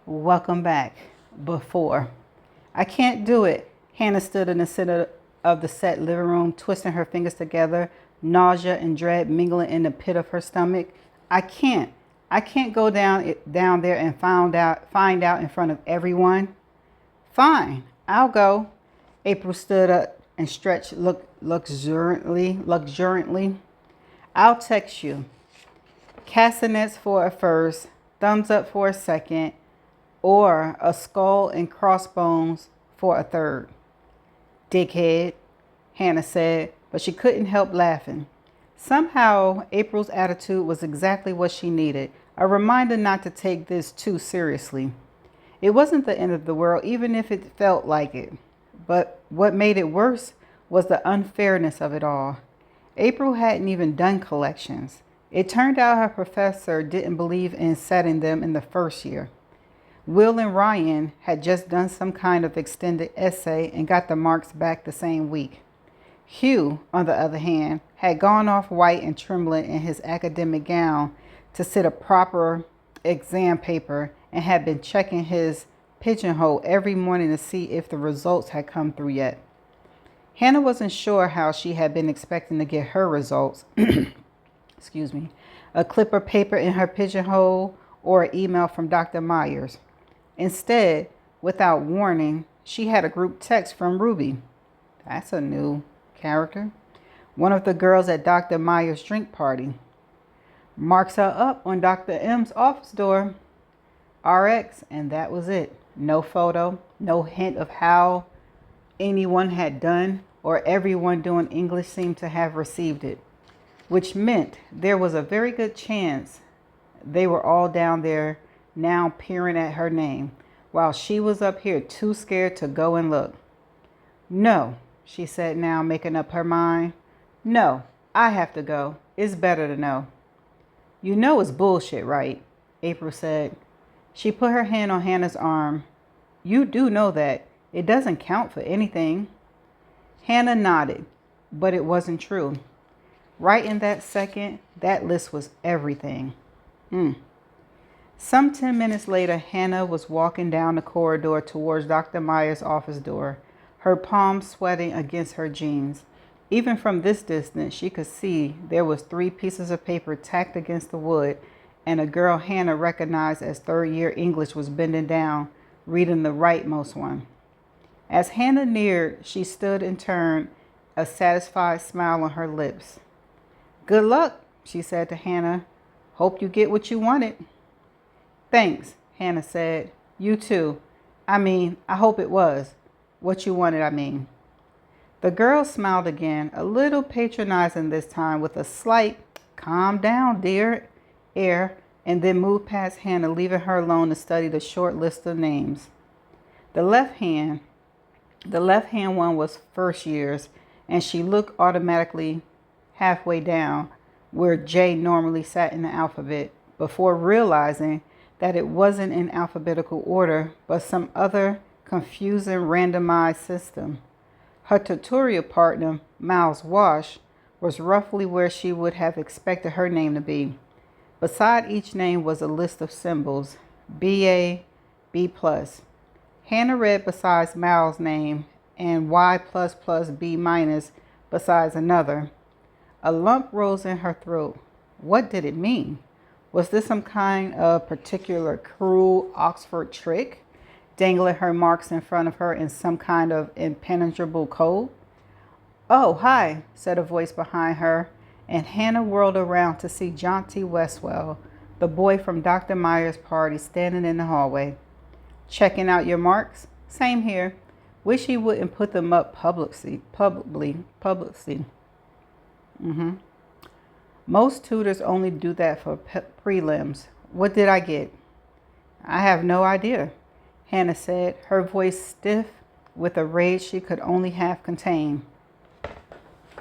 Welcome back. Before. I can't do it. Hannah stood in the center of the set living room, twisting her fingers together, nausea and dread mingling in the pit of her stomach. I can't. I can't go down there and find out in front of everyone. Fine, I'll go. April stood up and stretched luxuriantly. I'll text you. Castanets for a first, thumbs up for a second, or a skull and crossbones for a third. Dickhead, Hannah said, but she couldn't help laughing. Somehow, April's attitude was exactly what she needed, a reminder not to take this too seriously. It wasn't the end of the world, even if it felt like it. But what made it worse was the unfairness of it all. April hadn't even done collections. It turned out her professor didn't believe in setting them in the first year. Will and Ryan had just done some kind of extended essay and got the marks back the same week. Hugh, on the other hand, had gone off white and trembling in his academic gown to sit a proper exam paper and had been checking his pigeonhole every morning to see if the results had come through yet. Hannah wasn't sure how she had been expecting to get her results. Excuse me. A clip of paper in her pigeonhole or an email from Dr. Myers. Instead, without warning, she had a group text from Ruby. That's a new character. One of the girls at Dr. Myers' drink party. Marks are up on Dr. M's office door. RX, and that was it. No photo, no hint of how anyone had done or everyone doing English seemed to have received it, which meant there was a very good chance they were all down there now peering at her name, while she was up here too scared to go and look. No, she said now, making up her mind. No, I have to go. It's better to know. You know it's bullshit, right? April said. She put her hand on Hannah's arm. You do know that. It doesn't count for anything. Hannah nodded, but it wasn't true. Right in that second, that list was everything. Some 10 minutes later, Hannah was walking down the corridor towards Dr. Myers' office door, her palms sweating against her jeans. Even from this distance, she could see there was 3 pieces of paper tacked against the wood, and a girl Hannah recognized as third-year English was bending down, reading the rightmost one. As Hannah neared, she stood and turned, a satisfied smile on her lips. Good luck, she said to Hannah. Hope you get what you wanted. Thanks, Hannah said. You too. I hope it was. What you wanted, I mean. The girl smiled again, a little patronizing this time, with a slight, calm down, dear, air, and then moved past Hannah, leaving her alone to study the short list of names. The left hand one was first years, and she looked automatically halfway down, where J normally sat in the alphabet, before realizing that it wasn't in alphabetical order, but some other confusing randomized system. Her tutorial partner, Miles Wash, was roughly where she would have expected her name to be. Beside each name was a list of symbols, BA, B+. Hannah read besides Miles' name and Y++, B- besides another. A lump rose in her throat. What did it mean? Was this some kind of particular cruel Oxford trick, dangling her marks in front of her in some kind of impenetrable code? Oh, hi, said a voice behind her, and Hannah whirled around to see John T. Westwell, the boy from Dr. Myers' party, standing in the hallway. Checking out your marks? Same here. Wish he wouldn't put them up publicly. Most tutors only do that for prelims. What did I get? I have no idea, Hannah said, her voice stiff with a rage she could only half contain.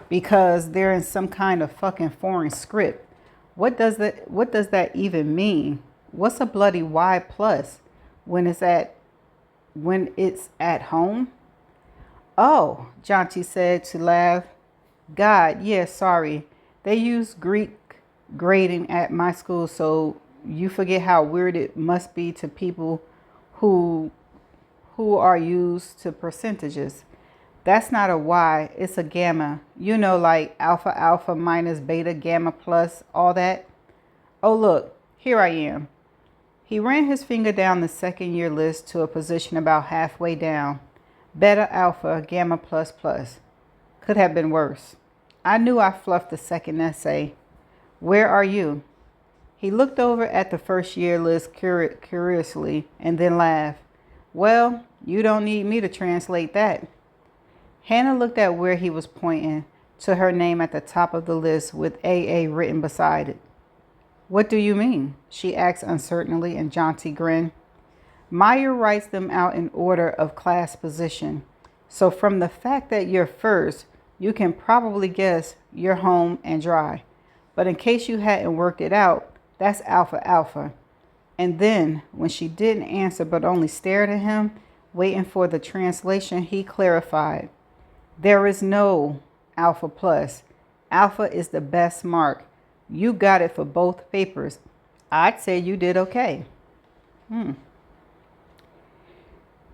Because they're in some kind of fucking foreign script. What does that even mean? What's a bloody Y plus when it's at home? Oh, Jonty said to laugh. God, yeah, sorry. They use Greek grading at my school, so you forget how weird it must be to people who are used to percentages. That's not a Y, it's a gamma. You know, like alpha alpha minus beta gamma plus all that. Oh, look, here I am. He ran his finger down the second year list to a position about halfway down. Beta alpha gamma plus plus. Could have been worse. I knew I fluffed the second essay. Where are you? He looked over at the first year list curiously and then laughed. Well, you don't need me to translate that. Hannah looked at where he was pointing, to her name at the top of the list with AA written beside it. What do you mean? She asked uncertainly and jaunty grin. Meyer writes them out in order of class position. So from the fact that you're first, you can probably guess you're home and dry. But in case you hadn't worked it out, that's alpha alpha. And then, when she didn't answer but only stared at him, waiting for the translation, he clarified. There is no alpha plus. Alpha is the best mark. You got it for both papers. I'd say you did okay.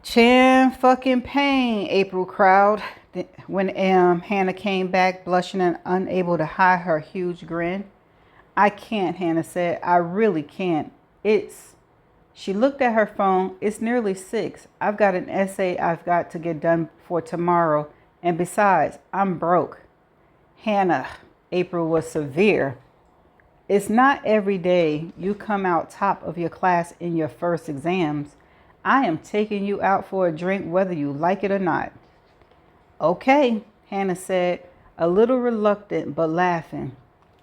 Chan fucking pain, April crowd. When Hannah came back, blushing and unable to hide her huge grin. I can't, Hannah said. I really can't. She looked at her phone. It's nearly 6. I've got an essay I've got to get done for tomorrow. And besides, I'm broke. Hannah, April was severe. It's not every day you come out top of your class in your first exams. I am taking you out for a drink whether you like it or not. Okay, Hannah said, a little reluctant but laughing.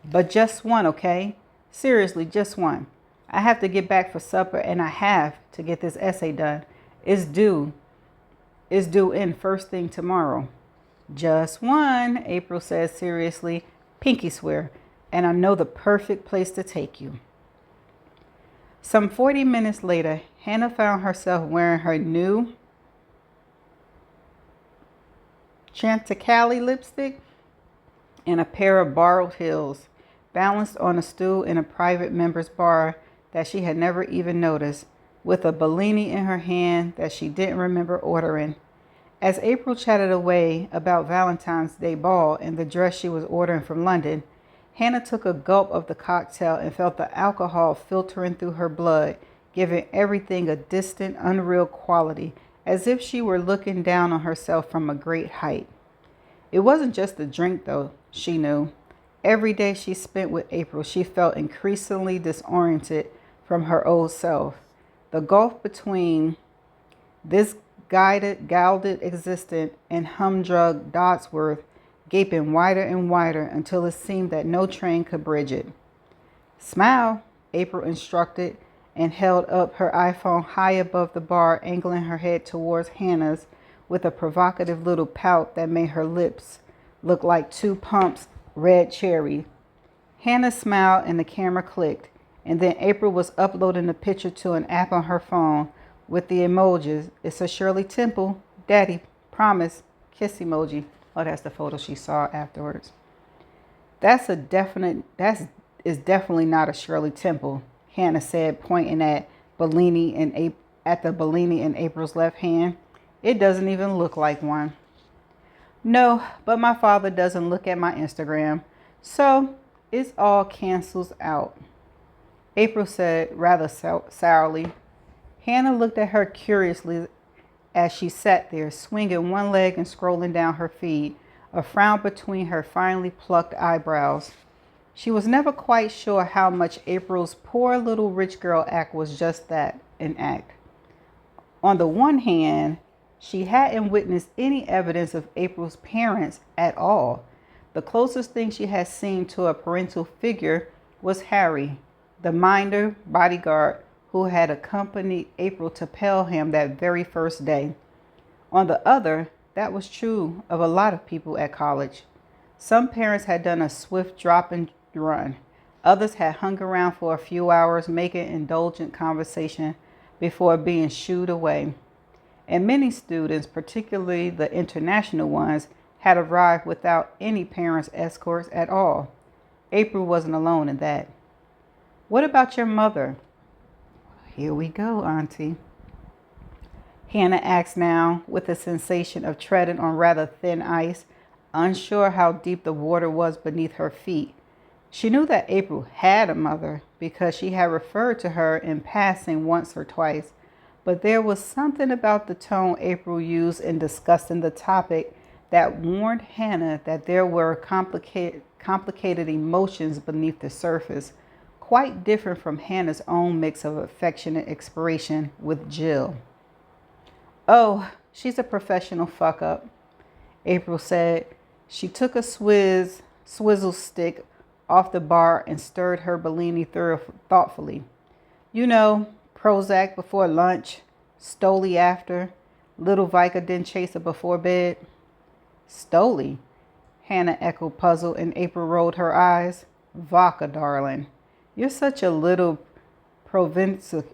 But just one, okay? Seriously, just one. I have to get back for supper and I have to get this essay done. It's due in first thing tomorrow. Just one, April said seriously, pinky swear, and I know the perfect place to take you. Some 40 minutes later, Hannah found herself wearing her new Chanticleer lipstick and a pair of borrowed heels, balanced on a stool in a private members bar that she had never even noticed, with a Bellini in her hand that she didn't remember ordering. As April chatted away about Valentine's Day ball and the dress she was ordering from London, Hannah took a gulp of the cocktail and felt the alcohol filtering through her blood, giving everything a distant, unreal quality, as if she were looking down on herself from a great height. It wasn't just the drink, though, she knew. Every day she spent with April, she felt increasingly disoriented from her old self. The gulf between this gilded existence and humdrum Dodsworth gaping wider and wider until it seemed that no train could bridge it. Smile, April instructed, and held up her iPhone high above the bar, angling her head towards Hannah's with a provocative little pout that made her lips look like 2 pumps red cherry. Hannah smiled and the camera clicked, and then April was uploading the picture to an app on her phone with the emojis. It's a Shirley Temple, Daddy, promise, kiss emoji. Oh, that's the photo she saw afterwards. That is definitely not a Shirley Temple, Hannah said, pointing at Bellini in April's left hand. It doesn't even look like one. No, but my father doesn't look at my Instagram, so it all cancels out, April said rather sourly. Hannah looked at her curiously as she sat there, swinging one leg and scrolling down her feed, a frown between her finely plucked eyebrows. She was never quite sure how much April's poor little rich girl act was just that, an act. On the one hand, she hadn't witnessed any evidence of April's parents at all. The closest thing she had seen to a parental figure was Harry, the minder bodyguard who had accompanied April to Pelham that very first day. On the other, that was true of a lot of people at college. Some parents had done a swift drop and run. Others had hung around for a few hours, making indulgent conversation before being shooed away. And many students, particularly the international ones, had arrived without any parents' escorts at all. April wasn't alone in that. What about your mother? Here we go, Auntie. Hannah asked now, with a sensation of treading on rather thin ice, unsure how deep the water was beneath her feet. She knew that April had a mother because she had referred to her in passing once or twice, but there was something about the tone April used in discussing the topic that warned Hannah that there were complicated emotions beneath the surface, quite different from Hannah's own mix of affectionate expression with Jill. Oh, she's a professional fuck up, April said. She took a swizzle stick off the bar and stirred her Bellini thoughtfully. You know, Prozac before lunch, Stoli after, little Vicodin chaser before bed. Stoli? Hannah echoed puzzled, and April rolled her eyes. Vodka, darling. You're such a little provincial.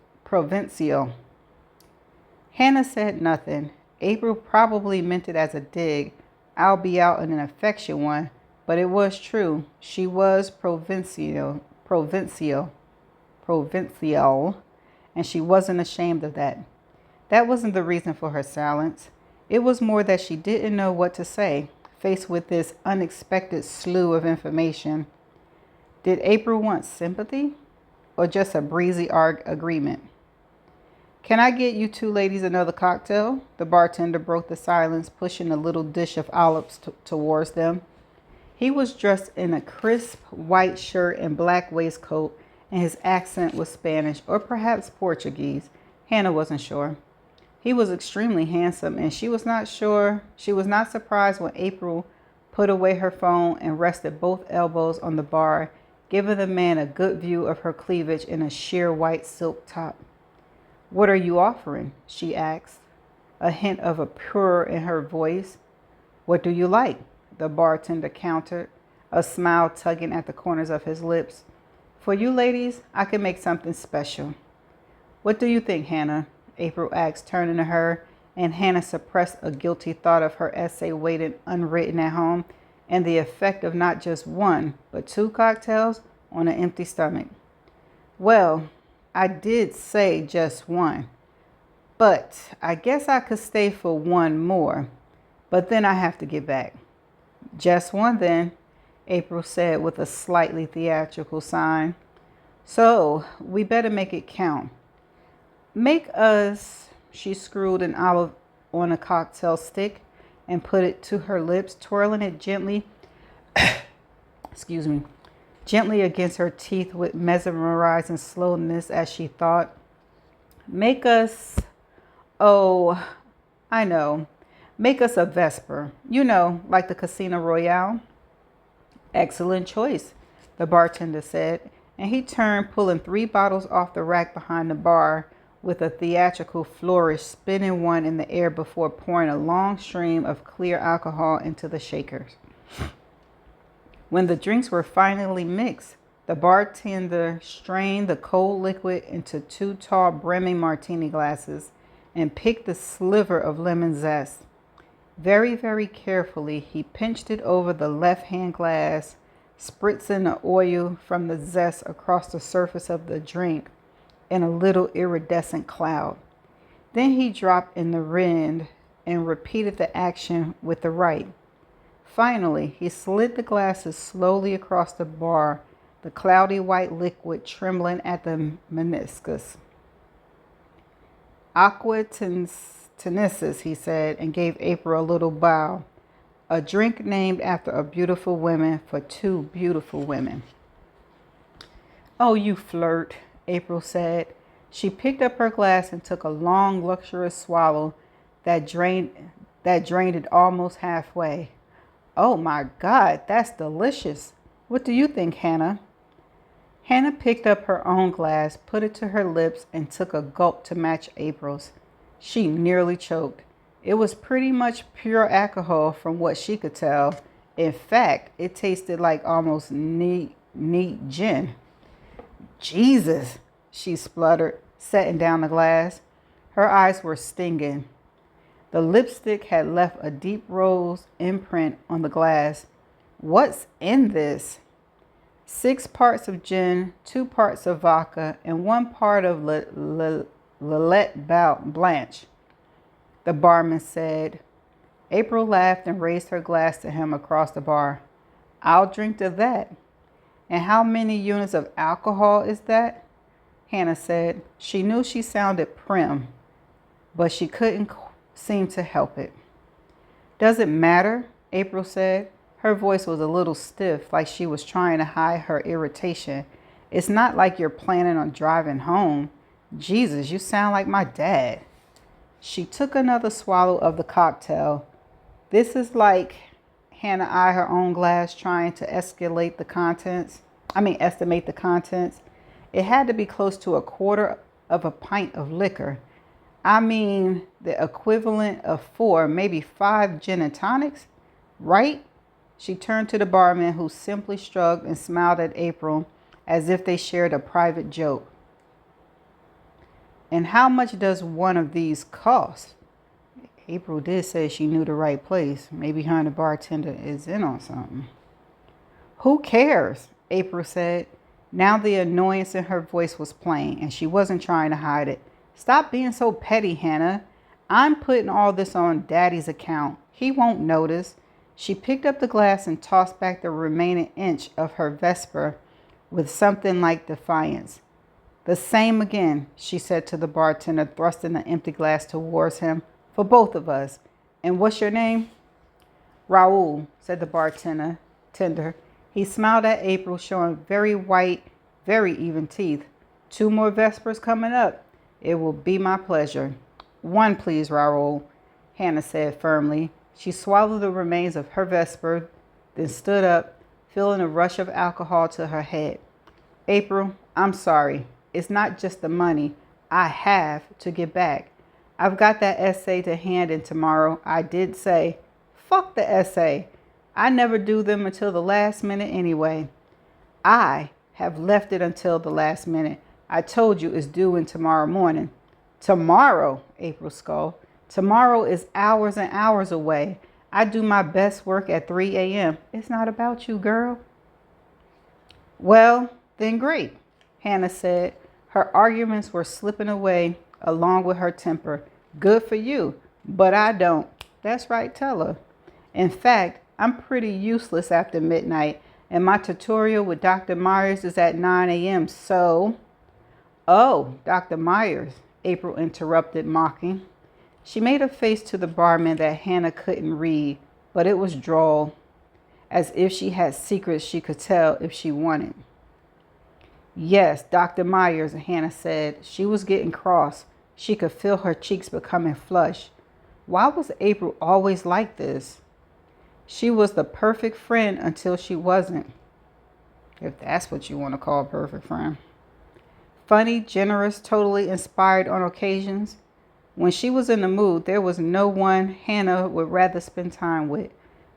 Hannah said nothing. April probably meant it as a dig. I'll be out in an affection one, but it was true. She was provincial, and she wasn't ashamed of that. That wasn't the reason for her silence. It was more that she didn't know what to say, faced with this unexpected slew of information. Did April want sympathy or just a breezy agreement? Can I get you two ladies another cocktail? The bartender broke the silence, pushing a little dish of olives towards them. He was dressed in a crisp white shirt and black waistcoat, and his accent was Spanish or perhaps Portuguese. Hannah wasn't sure. He was extremely handsome, and she was not surprised when April put away her phone and rested both elbows on the bar, giving the man a good view of her cleavage in a sheer white silk top. What are you offering? She asked, a hint of a purr in her voice. What do you like? The bartender countered, a smile tugging at the corners of his lips. For you ladies, I can make something special. What do you think, Hannah? April asked, turning to her, and Hannah suppressed a guilty thought of her essay waiting unwritten at home and the effect of not just one, but two cocktails on an empty stomach. Well, I did say just one, but I guess I could stay for one more, but then I have to get back. Just one then, April said with a slightly theatrical sign. So we better make it count. Make us, she screwed an olive on a cocktail stick and put it to her lips, twirling it gently, gently against her teeth with mesmerizing slowness as she thought. Make us, oh, I know, make us a Vesper, like the Casino Royale. Excellent choice, the bartender said, and he turned, pulling 3 bottles off the rack behind the bar with a theatrical flourish, spinning one in the air before pouring a long stream of clear alcohol into the shakers. When the drinks were finally mixed, the bartender strained the cold liquid into 2 tall brimming martini glasses and picked a sliver of lemon zest. Very, very carefully, he pinched it over the left-hand glass, spritzing the oil from the zest across the surface of the drink in a little iridescent cloud. Then he dropped in the rind and repeated the action with the right. Finally, he slid the glasses slowly across the bar, the cloudy white liquid trembling at the meniscus. Aqua Tennissus, he said, and gave April a little bow. A drink named after a beautiful woman for 2 beautiful women. Oh, you flirt, April said. She picked up her glass and took a long, luxurious swallow that drained it almost halfway. Oh my God, that's delicious. What do you think, Hannah? Hannah picked up her own glass, put it to her lips, and took a gulp to match April's. She nearly choked. It was pretty much pure alcohol from what she could tell. In fact, it tasted like almost neat gin. Jesus, she spluttered, setting down the glass. Her eyes were stinging. The lipstick had left a deep rose imprint on the glass. What's in this? 6 parts of gin, 2 parts of vodka, and 1 part of Lillet Blanche. the barman said. April laughed and raised her glass to him across the bar. I'll drink to that. And how many units of alcohol is that? Hannah said. She knew she sounded prim, but she couldn't seem to help it. Does it matter? April said. Her voice was a little stiff, like she was trying to hide her irritation. It's not like you're planning on driving home. Jesus, you sound like my dad. She took another swallow of the cocktail. This is like, Hannah eyed her own glass, trying to estimate the contents. It had to be close to a quarter of a pint of liquor. I mean, the equivalent of 4, maybe 5 gin and tonics, right? She turned to the barman, who simply shrugged and smiled at April as if they shared a private joke. And how much does one of these cost? April did say she knew the right place. Maybe her and the bartender is in on something. Who cares? April said. Now the annoyance in her voice was plain, and she wasn't trying to hide it. Stop being so petty, Hannah. I'm putting all this on Daddy's account. He won't notice. She picked up the glass and tossed back the remaining inch of her Vesper with something like defiance. The same again, she said to the bartender, thrusting the empty glass towards him. For both of us. And what's your name? Raoul, said the bartender. He smiled at April, showing very white, very even teeth. 2 more Vespers coming up. It will be my pleasure. 1, please, Raoul, Hannah said firmly. She swallowed the remains of her Vesper, then stood up, feeling a rush of alcohol to her head. April, I'm sorry. It's not just the money. I have to get back. I've got that essay to hand in tomorrow. I did say, fuck the essay. I never do them until the last minute anyway. I have left it until the last minute. I told you it's due in tomorrow morning. Tomorrow, April scolded. Tomorrow is hours and hours away. I do my best work at 3 a.m. It's not about you, girl. Well, then great, Hannah said. Her arguments were slipping away along with her temper. Good for you, but I don't. That's right, tell her. In fact, I'm pretty useless after midnight, and my tutorial with Dr. Myers is at 9 a.m., so... Oh, Dr. Myers, April interrupted, mocking. She made a face to the barman that Hannah couldn't read, but it was droll, as if she had secrets she could tell if she wanted. Yes, Dr. Myers, Hannah said. She was getting cross. She could feel her cheeks becoming flushed. Why was April always like this? She was the perfect friend until she wasn't. If that's what you want to call a perfect friend. Funny, generous, totally inspired on occasions. When she was in the mood, there was no one Hannah would rather spend time with.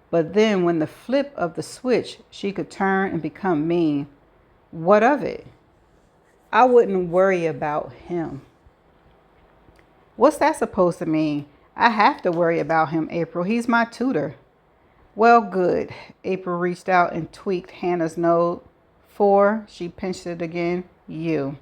But then when the flip of the switch, she could turn and become mean. What of it? I wouldn't worry about him. What's that supposed to mean? I have to worry about him, April. He's my tutor. Well, good. April reached out and tweaked Hannah's nose. 4, she pinched it again. You.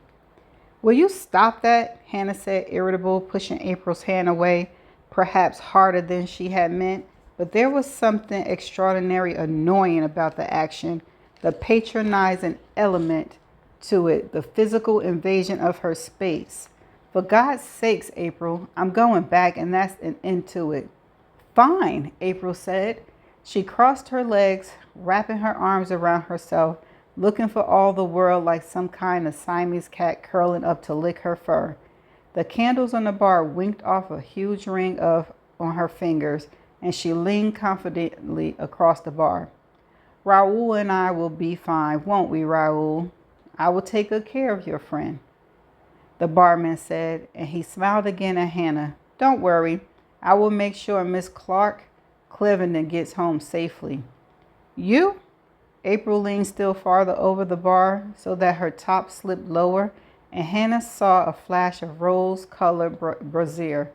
Will you stop that? Hannah said, irritable, pushing April's hand away, perhaps harder than she had meant. But there was something extraordinarily annoying about the action, the patronizing element to it, the physical invasion of her space. For God's sakes, April, I'm going back, and that's an end to it. Fine, April said. She crossed her legs, wrapping her arms around herself, looking for all the world like some kind of Siamese cat curling up to lick her fur. The candles on the bar winked off a huge ring on her fingers, and she leaned confidently across the bar. Raoul and I will be fine, won't we, Raoul? I will take good care of your friend, the barman said, and he smiled again at Hannah. Don't worry. I will make sure Miss Clark Clevenden gets home safely. You? April leaned still farther over the bar so that her top slipped lower, and Hannah saw a flash of rose-colored brassiere.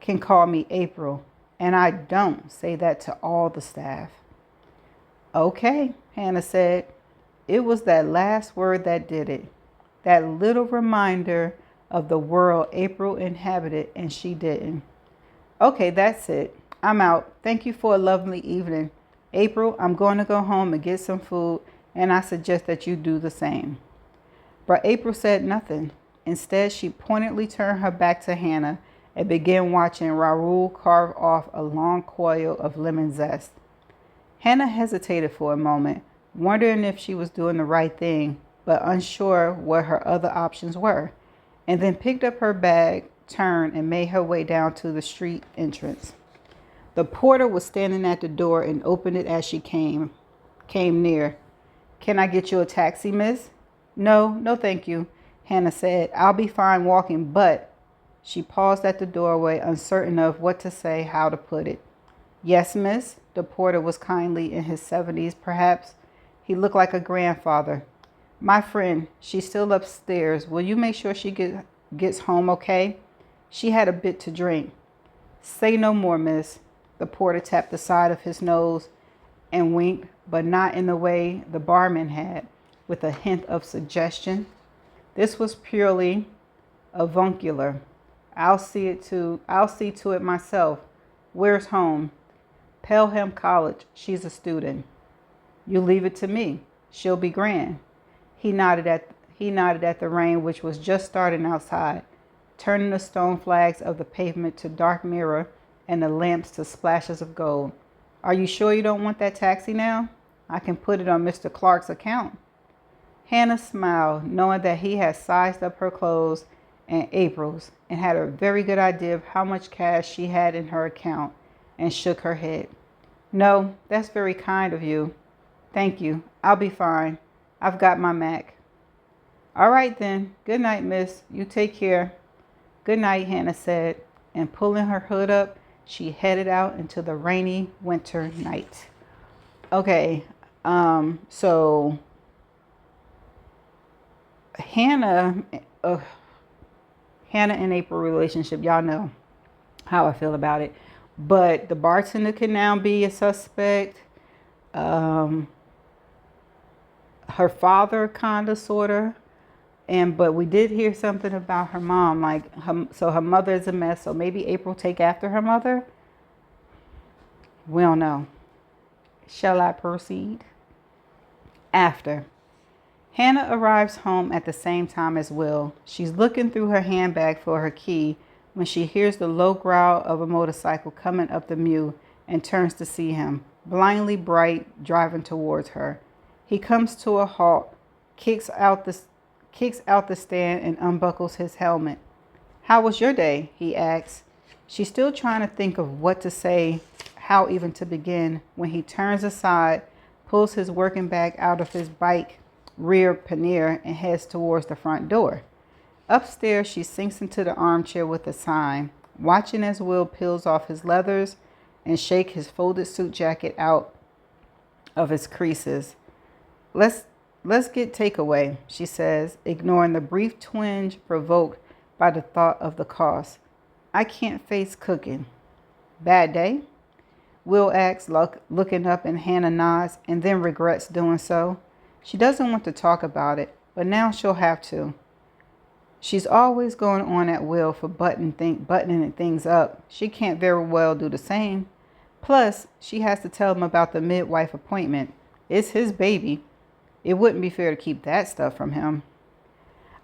Can call me April, and I don't say that to all the staff. Okay, Hannah said. It was that last word that did it. That little reminder of the world April inhabited and she didn't. Okay, that's it. I'm out. Thank you for a lovely evening. April, I'm going to go home and get some food, and I suggest that you do the same. But April said nothing. Instead, she pointedly turned her back to Hannah and began watching Raoul carve off a long coil of lemon zest. Hannah hesitated for a moment, wondering if she was doing the right thing, but unsure what her other options were, and then picked up her bag, turned, and made her way down to the street entrance. The porter was standing at the door and opened it as she came near. Can I get you a taxi, miss? No, thank you, Hannah said. I'll be fine walking, but she paused at the doorway, uncertain of what to say, how to put it. Yes, miss. The porter was kindly in his 70s, perhaps. He looked like a grandfather. My friend, she's still upstairs. Will you make sure she gets home okay? She had a bit to drink. Say no more, miss. The porter tapped the side of his nose and winked, but not in the way the barman had, with a hint of suggestion. This was purely avuncular. I'll see to it myself. Where's home? Pelham College. She's a student. You leave it to me. She'll be grand. He nodded at the rain, which was just starting outside, turning the stone flags of the pavement to dark mirror and the lamps to splashes of gold. Are you sure you don't want that taxi now? I can put it on Mr. Clark's account. Hannah smiled, knowing that he had sized up her clothes and April's and had a very good idea of how much cash she had in her account, and shook her head. No, that's very kind of you. Thank you. I'll be fine. I've got my Mac. All right then. Good night, miss. You take care. Good night, Hannah said, and pulling her hood up, she headed out into the rainy winter night. Okay, so Hannah and April relationship, y'all know how I feel about it. But the bartender can now be a suspect. Her father, kinda, sorta. But we did hear something about her mom, so her mother is a mess. So maybe April take after her mother. We don't know. Shall I proceed? After. Hannah arrives home at the same time as Will. She's looking through her handbag for her key when she hears the low growl of a motorcycle coming up the mew and turns to see him, blindly bright, driving towards her. He comes to a halt, kicks out the stand and unbuckles his helmet. How was your day? He asks. She's still trying to think of what to say, how even to begin, when he turns aside, pulls his working bag out of his bike rear pannier and heads towards the front door. Upstairs, she sinks into the armchair with a sigh, watching as Will peels off his leathers and shake his folded suit jacket out of its creases. Let's get takeaway, she says, ignoring the brief twinge provoked by the thought of the cost. I can't face cooking. Bad day? Will asks, looking up, and Hannah nods and then regrets doing so. She doesn't want to talk about it, but now she'll have to. She's always going on at Will for buttoning things up. She can't very well do the same. Plus, she has to tell him about the midwife appointment. It's his baby. It wouldn't be fair to keep that stuff from him.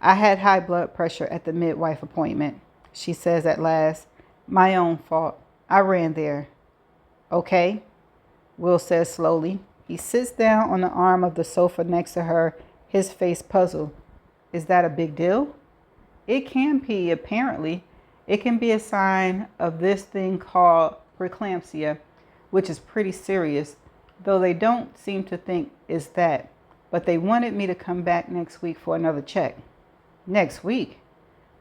I had high blood pressure at the midwife appointment, she says at last. My own fault. I ran there. Okay, Will says slowly. He sits down on the arm of the sofa next to her, his face puzzled. Is that a big deal? It can be, apparently. It can be a sign of this thing called preeclampsia, which is pretty serious, though they don't seem to think it's that. But they wanted me to come back next week for another check. Next week?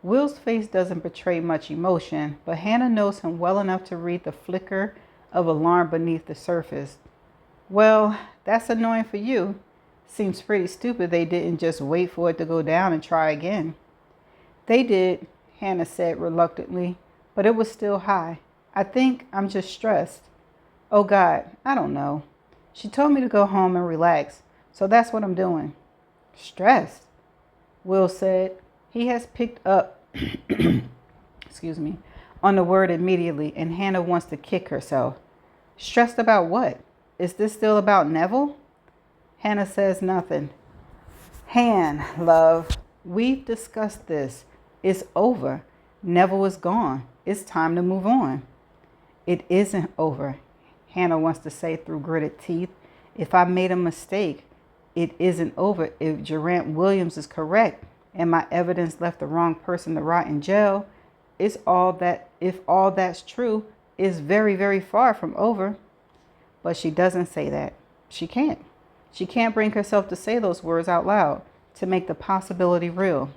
Will's face doesn't betray much emotion, but Hannah knows him well enough to read the flicker of alarm beneath the surface. Well, that's annoying for you. Seems pretty stupid they didn't just wait for it to go down and try again. They did, Hannah said reluctantly, but it was still high. I think I'm just stressed. Oh God, I don't know. She told me to go home and relax, so that's what I'm doing. Stressed? Will said. He has picked up excuse me, on the word immediately, and Hannah wants to kick herself. Stressed about what? Is this still about Neville? Hannah says nothing. Han, love, we've discussed this. It's over. Neville is gone. It's time to move on. It isn't over, Hannah wants to say through gritted teeth. If I made a mistake, it isn't over. If Durant Williams is correct and my evidence left the wrong person to rot in jail, if all that's true, it's very, very far from over. But she doesn't say that. She can't. She can't bring herself to say those words out loud, to make the possibility real.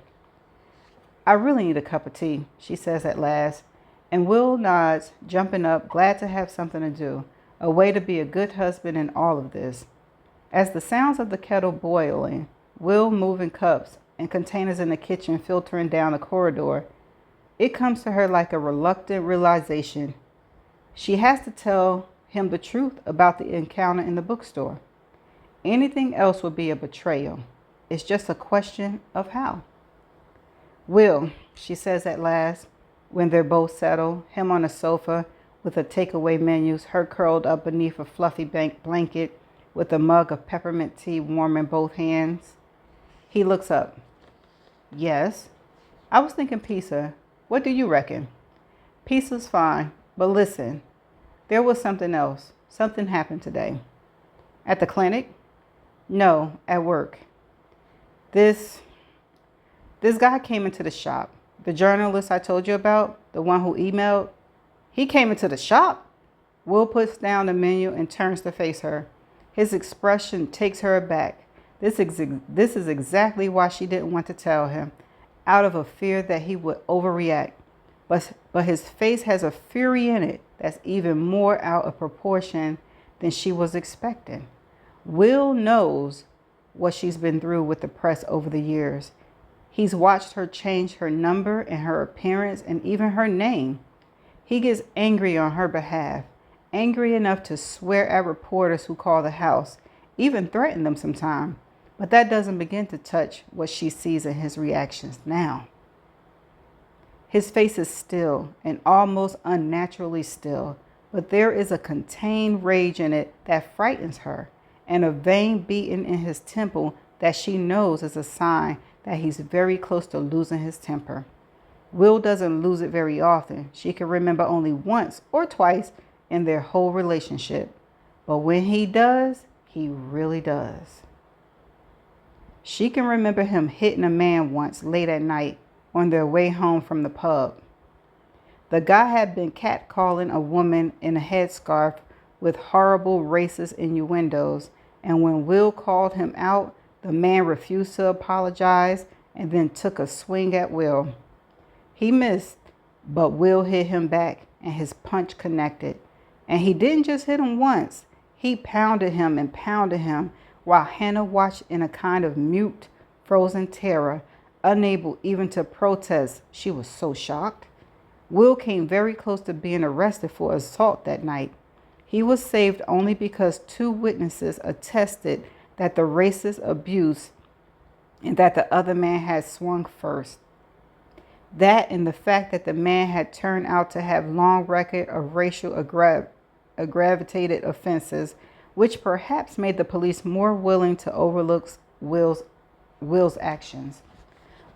I really need a cup of tea, she says at last, and Will nods, jumping up, glad to have something to do, a way to be a good husband in all of this. As the sounds of the kettle boiling, Will moving cups and containers in the kitchen filtering down the corridor, it comes to her like a reluctant realization. She has to tell him the truth about the encounter in the bookstore. Anything else would be a betrayal. It's just a question of how. Will, she says at last, when they're both settled, him on a sofa with a takeaway menus, her curled up beneath a fluffy blanket with a mug of peppermint tea warm in both hands. He looks up. Yes, I was thinking pizza. What do you reckon? Pizza's fine, but listen, there was something else. Something happened today. At the clinic? No, at work. This guy came into the shop. The journalist I told you about, the one who emailed, he came into the shop. Will puts down the menu and turns to face her. His expression takes her aback. This is exactly why she didn't want to tell him, out of a fear that he would overreact. But his face has a fury in it that's even more out of proportion than she was expecting. Will knows what she's been through with the press over the years. He's watched her change her number and her appearance and even her name. He gets angry on her behalf, angry enough to swear at reporters who call the house, even threaten them sometimes. But that doesn't begin to touch what she sees in his reactions now. His face is still and almost unnaturally still, but there is a contained rage in it that frightens her, and a vein beating in his temple that she knows is a sign that he's very close to losing his temper. Will doesn't lose it very often. She can remember only once or twice in their whole relationship. But when he does, he really does. She can remember him hitting a man once late at night on their way home from the pub. The guy had been catcalling a woman in a headscarf with horrible racist innuendos, and when Will called him out, the man refused to apologize and then took a swing at Will. He missed, but Will hit him back and his punch connected. And he didn't just hit him once. He pounded him and pounded him while Hannah watched in a kind of mute, frozen terror, unable even to protest. She was so shocked. Will came very close to being arrested for assault that night. He was saved only because 2 witnesses attested that the racist abuse and that the other man had swung first. That and the fact that the man had turned out to have long record of racial aggravated offenses, which perhaps made the police more willing to overlook Will's actions.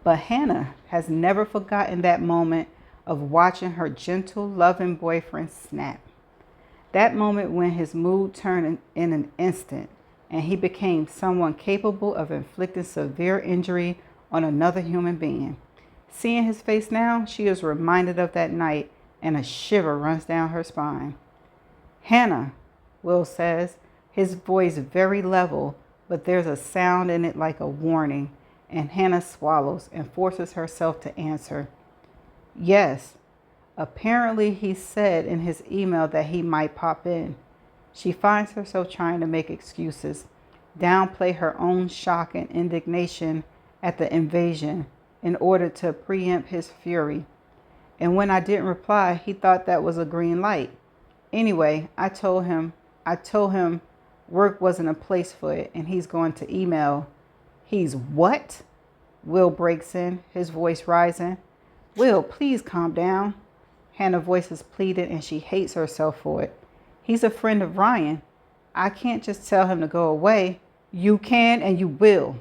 But Hannah has never forgotten that moment of watching her gentle, loving boyfriend snap. That moment when his mood turned in an instant and he became someone capable of inflicting severe injury on another human being. Seeing his face now, she is reminded of that night and a shiver runs down her spine. Hannah, Will says, his voice very level, but there's a sound in it like a warning, and Hannah swallows and forces herself to answer. Yes, apparently he said in his email that he might pop in. She finds herself trying to make excuses, downplay her own shock and indignation at the invasion in order to preempt his fury. And when I didn't reply, he thought that was a green light. Anyway, I told him work wasn't a place for it and he's going to email. He's what? Will breaks in, his voice rising. Will, please calm down. Hannah voices pleaded, and she hates herself for it. He's a friend of Ryan. I can't just tell him to go away. You can and you will.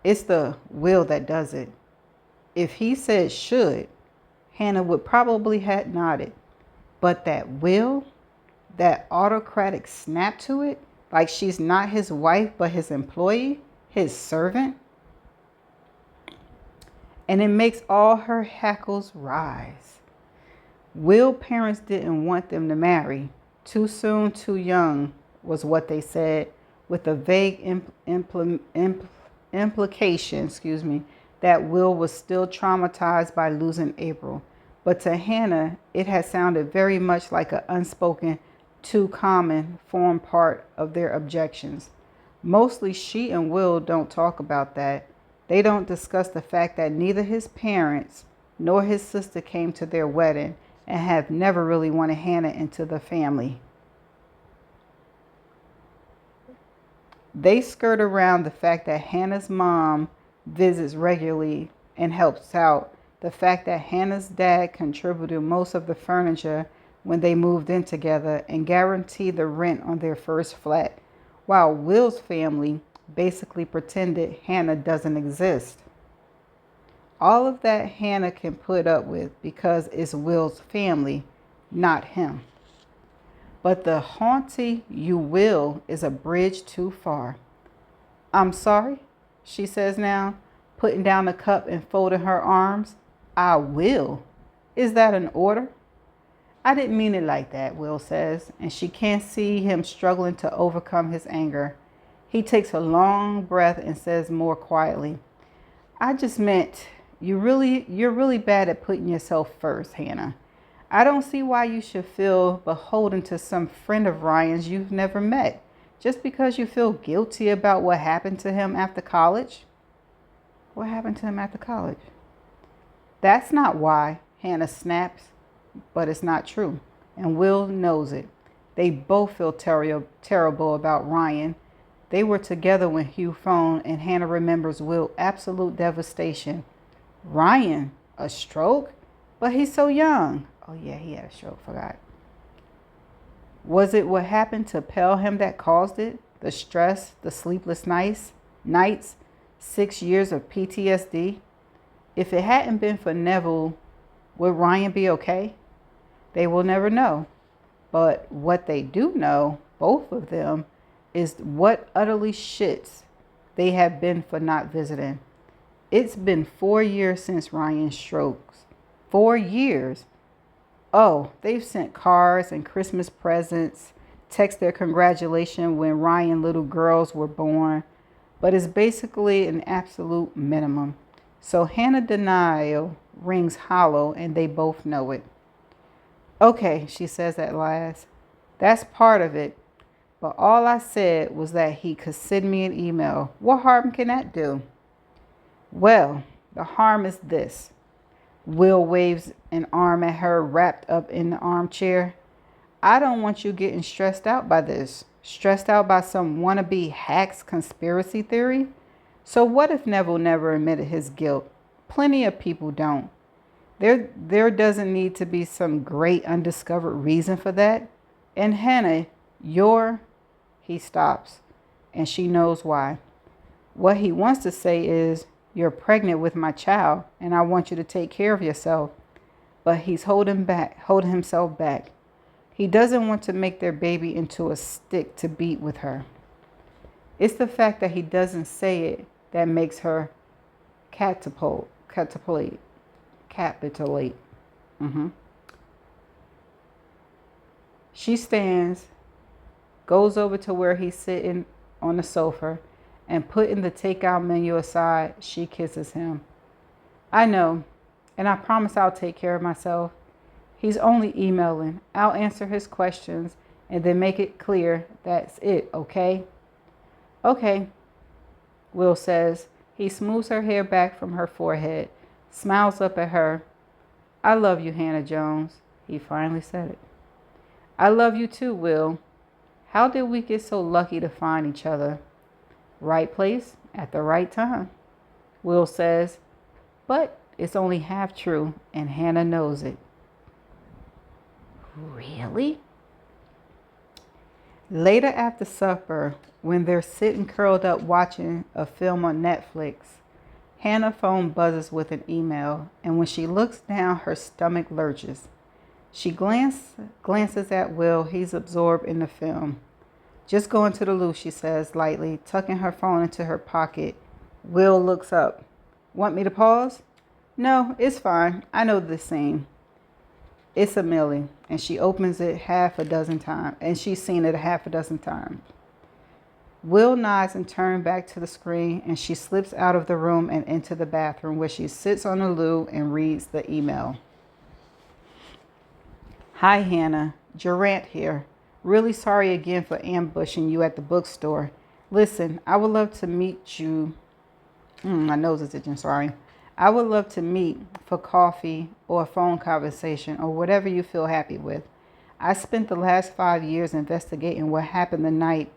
It's the will that does it. If he said should, Hannah would probably have nodded. But that will, that autocratic snap to it, like she's not his wife but his employee, his servant. And it makes all her hackles rise. Will parents didn't want them to marry. Too soon, too young was what they said, with a vague implication, that Will was still traumatized by losing April. But to Hannah, it had sounded very much like an unspoken, too common form part of their objections. Mostly she and Will don't talk about that. They don't discuss the fact that neither his parents nor his sister came to their wedding and have never really wanted Hannah into the family. They skirt around the fact that Hannah's mom visits regularly and helps out, the fact that Hannah's dad contributed most of the furniture when they moved in together and guaranteed the rent on their first flat, while Will's family basically pretended Hannah doesn't exist. All of that Hannah can put up with because it's Will's family, not him. But the haughty "you will" is a bridge too far. I'm sorry, she says now, putting down the cup and folding her arms. I will. Is that an order? I didn't mean it like that, Will says, and she can't see him struggling to overcome his anger. He takes a long breath and says more quietly, I just meant you're really bad at putting yourself first, Hannah. I don't see why you should feel beholden to some friend of Ryan's you've never met, just because you feel guilty about what happened to him after college. What happened to him after college? That's not why, Hannah snaps, but it's not true, and Will knows it. They both feel terrible about Ryan. They were together when Hugh phoned, and Hannah remembers Will's absolute devastation. Ryan, a stroke? But he's so young. Oh yeah, he had a stroke, forgot. Was it what happened to Pelham that caused it? The stress, the sleepless nights, 6 years of PTSD? If it hadn't been for Neville, would Ryan be okay? They will never know. But what they do know, both of them, is what utterly shits they have been for not visiting. It's been 4 years since Ryan's strokes. 4 years. Oh, they've sent cards and Christmas presents, text their congratulations when Ryan little girls were born, but it's basically an absolute minimum. So Hannah denial rings hollow, and they both know it. Okay, she says at last, that's part of it. But all I said was that he could send me an email. What harm can that do? Well, the harm is this. Will waves an arm at her wrapped up in the armchair. I don't want you getting stressed out by this. Stressed out by some wannabe hack's conspiracy theory? So what if Neville never admitted his guilt? Plenty of people don't. There doesn't need to be some great undiscovered reason for that. And Hannah, he stops, and she knows why. What he wants to say is, you're pregnant with my child, and I want you to take care of yourself. But he's holding himself back. He doesn't want to make their baby into a stick to beat with her. It's the fact that he doesn't say it that makes her capitulate. She stands, goes over to where he's sitting on the sofa, and putting the takeout menu aside, she kisses him. I know, and I promise I'll take care of myself. He's only emailing. I'll answer his questions and then make it clear that's it, okay? Okay, Will says. He smooths her hair back from her forehead, smiles up at her. I love you, Hannah Jones. He finally said it. I love you too, Will. How did we get so lucky to find each other? Right place at the right time, Will says. But it's only half true, and Hannah knows it. Really? Later after supper, when they're sitting curled up watching a film on Netflix, Hannah's phone buzzes with an email, and when she looks down, her stomach lurches. She glances at Will. He's absorbed in the film. Just going to the loo, she says lightly, tucking her phone into her pocket. Will looks up. Want me to pause? No, it's fine. I know this scene. It's a Millie, and she opens it half a dozen times, and she's seen it half a dozen times. Will nods and turns back to the screen, and she slips out of the room and into the bathroom, where she sits on the loo and reads the email. Hi, Hannah. Durant here. Really sorry again for ambushing you at the bookstore. Listen, I would love to meet you. My nose is itching, sorry. I would love to meet for coffee or a phone conversation or whatever you feel happy with. I spent the last 5 years investigating what happened the night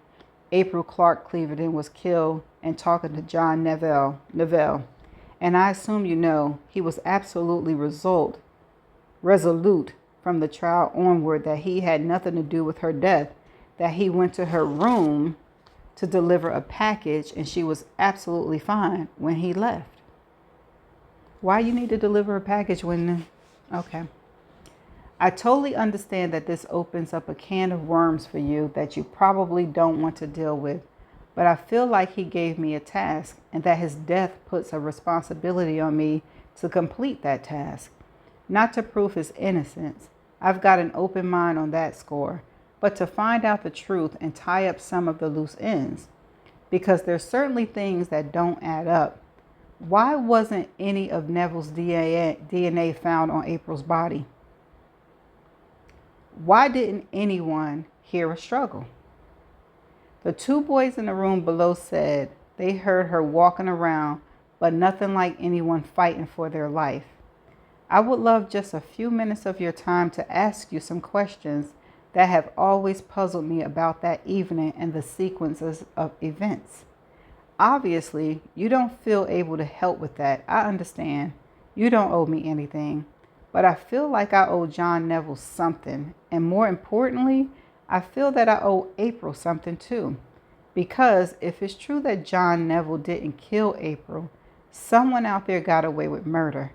April Clark Cleaverton was killed and talking to John Neville. And I assume you know he was absolutely resolute from the trial onward that he had nothing to do with her death, that he went to her room to deliver a package and she was absolutely fine when he left. Why you need to deliver a package when... Okay. I totally understand that this opens up a can of worms for you that you probably don't want to deal with, but I feel like he gave me a task and that his death puts a responsibility on me to complete that task. Not to prove his innocence. I've got an open mind on that score, but to find out the truth and tie up some of the loose ends, because there's certainly things that don't add up. Why wasn't any of Neville's DNA found on April's body? Why didn't anyone hear a struggle? The two boys in the room below said they heard her walking around, but nothing like anyone fighting for their life. I would love just a few minutes of your time to ask you some questions that have always puzzled me about that evening and the sequences of events. Obviously, you don't feel able to help with that. I understand. You don't owe me anything. But I feel like I owe John Neville something. And more importantly, I feel that I owe April something too. Because if it's true that John Neville didn't kill April, someone out there got away with murder.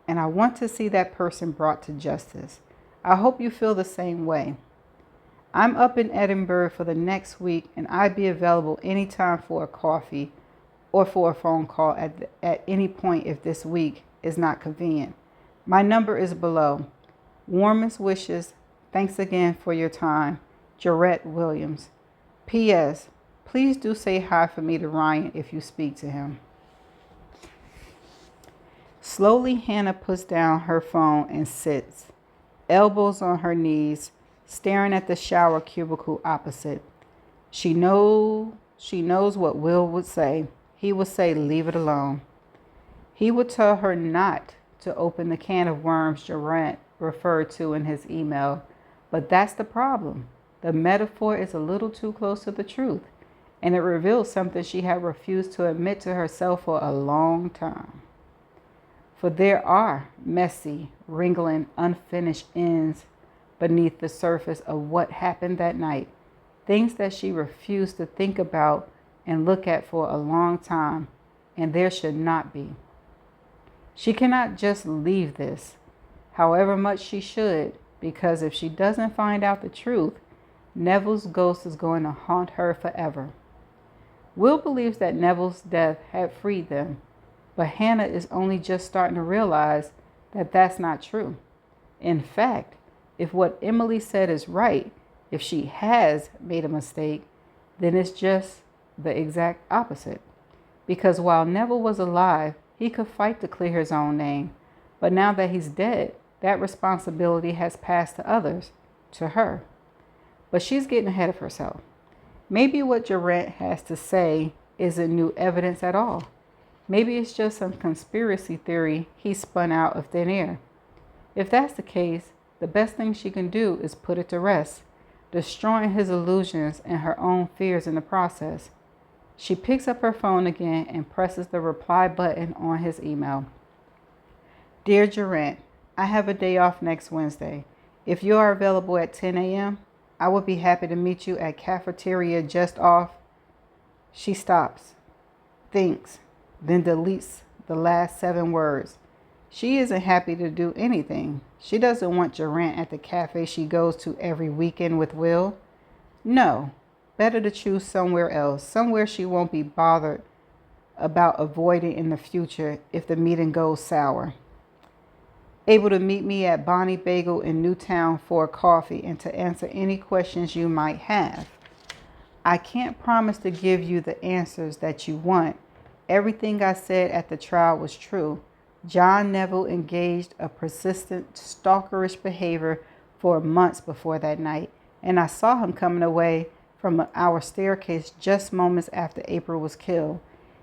And I want to see that person brought to justice. I hope you feel the same way. I'm up in Edinburgh for the next week, and I'd be available anytime for a coffee or for a phone call at any point if this week is not convenient. My number is below. Warmest wishes. Thanks again for your time. Jarrett Williams. P.S. Please do say hi for me to Ryan if you speak to him. Slowly, Hannah puts down her phone and sits, elbows on her knees, staring at the shower cubicle opposite. She knows what Will would say. He would say, leave it alone. He would tell her not to open the can of worms Durant referred to in his email. But that's the problem. The metaphor is a little too close to the truth, and it reveals something she had refused to admit to herself for a long time. For there are messy, wriggling, unfinished ends beneath the surface of what happened that night, things that she refused to think about and look at for a long time, and there should not be. She cannot just leave this, however much she should, because if she doesn't find out the truth, Neville's ghost is going to haunt her forever. Will believes that Neville's death had freed them, but Hannah is only just starting to realize that that's not true. In fact, if what Emily said is right, if she has made a mistake, then it's just the exact opposite. Because while Neville was alive, he could fight to clear his own name. But now that he's dead, that responsibility has passed to others, to her. But she's getting ahead of herself. Maybe what Durant has to say isn't new evidence at all. Maybe it's just some conspiracy theory he spun out of thin air. If that's the case, the best thing she can do is put it to rest, destroying his illusions and her own fears in the process. She picks up her phone again and presses the reply button on his email. Dear Durant, I have a day off next Wednesday. If you are available at 10 a.m., I would be happy to meet you at cafeteria just off. She stops, thinks, then deletes the last 7 words. She isn't happy to do anything. She doesn't want Durant at the cafe she goes to every weekend with Will. No, better to choose somewhere else, somewhere she won't be bothered about avoiding in the future if the meeting goes sour. Able to meet me at Bonnie Bagel in Newtown for a coffee and to answer any questions you might have. I can't promise to give you the answers that you want. Everything I said at the trial was true. John Neville engaged a persistent stalkerish behavior for months before that night, and I saw him coming away from our staircase just moments after April was killed.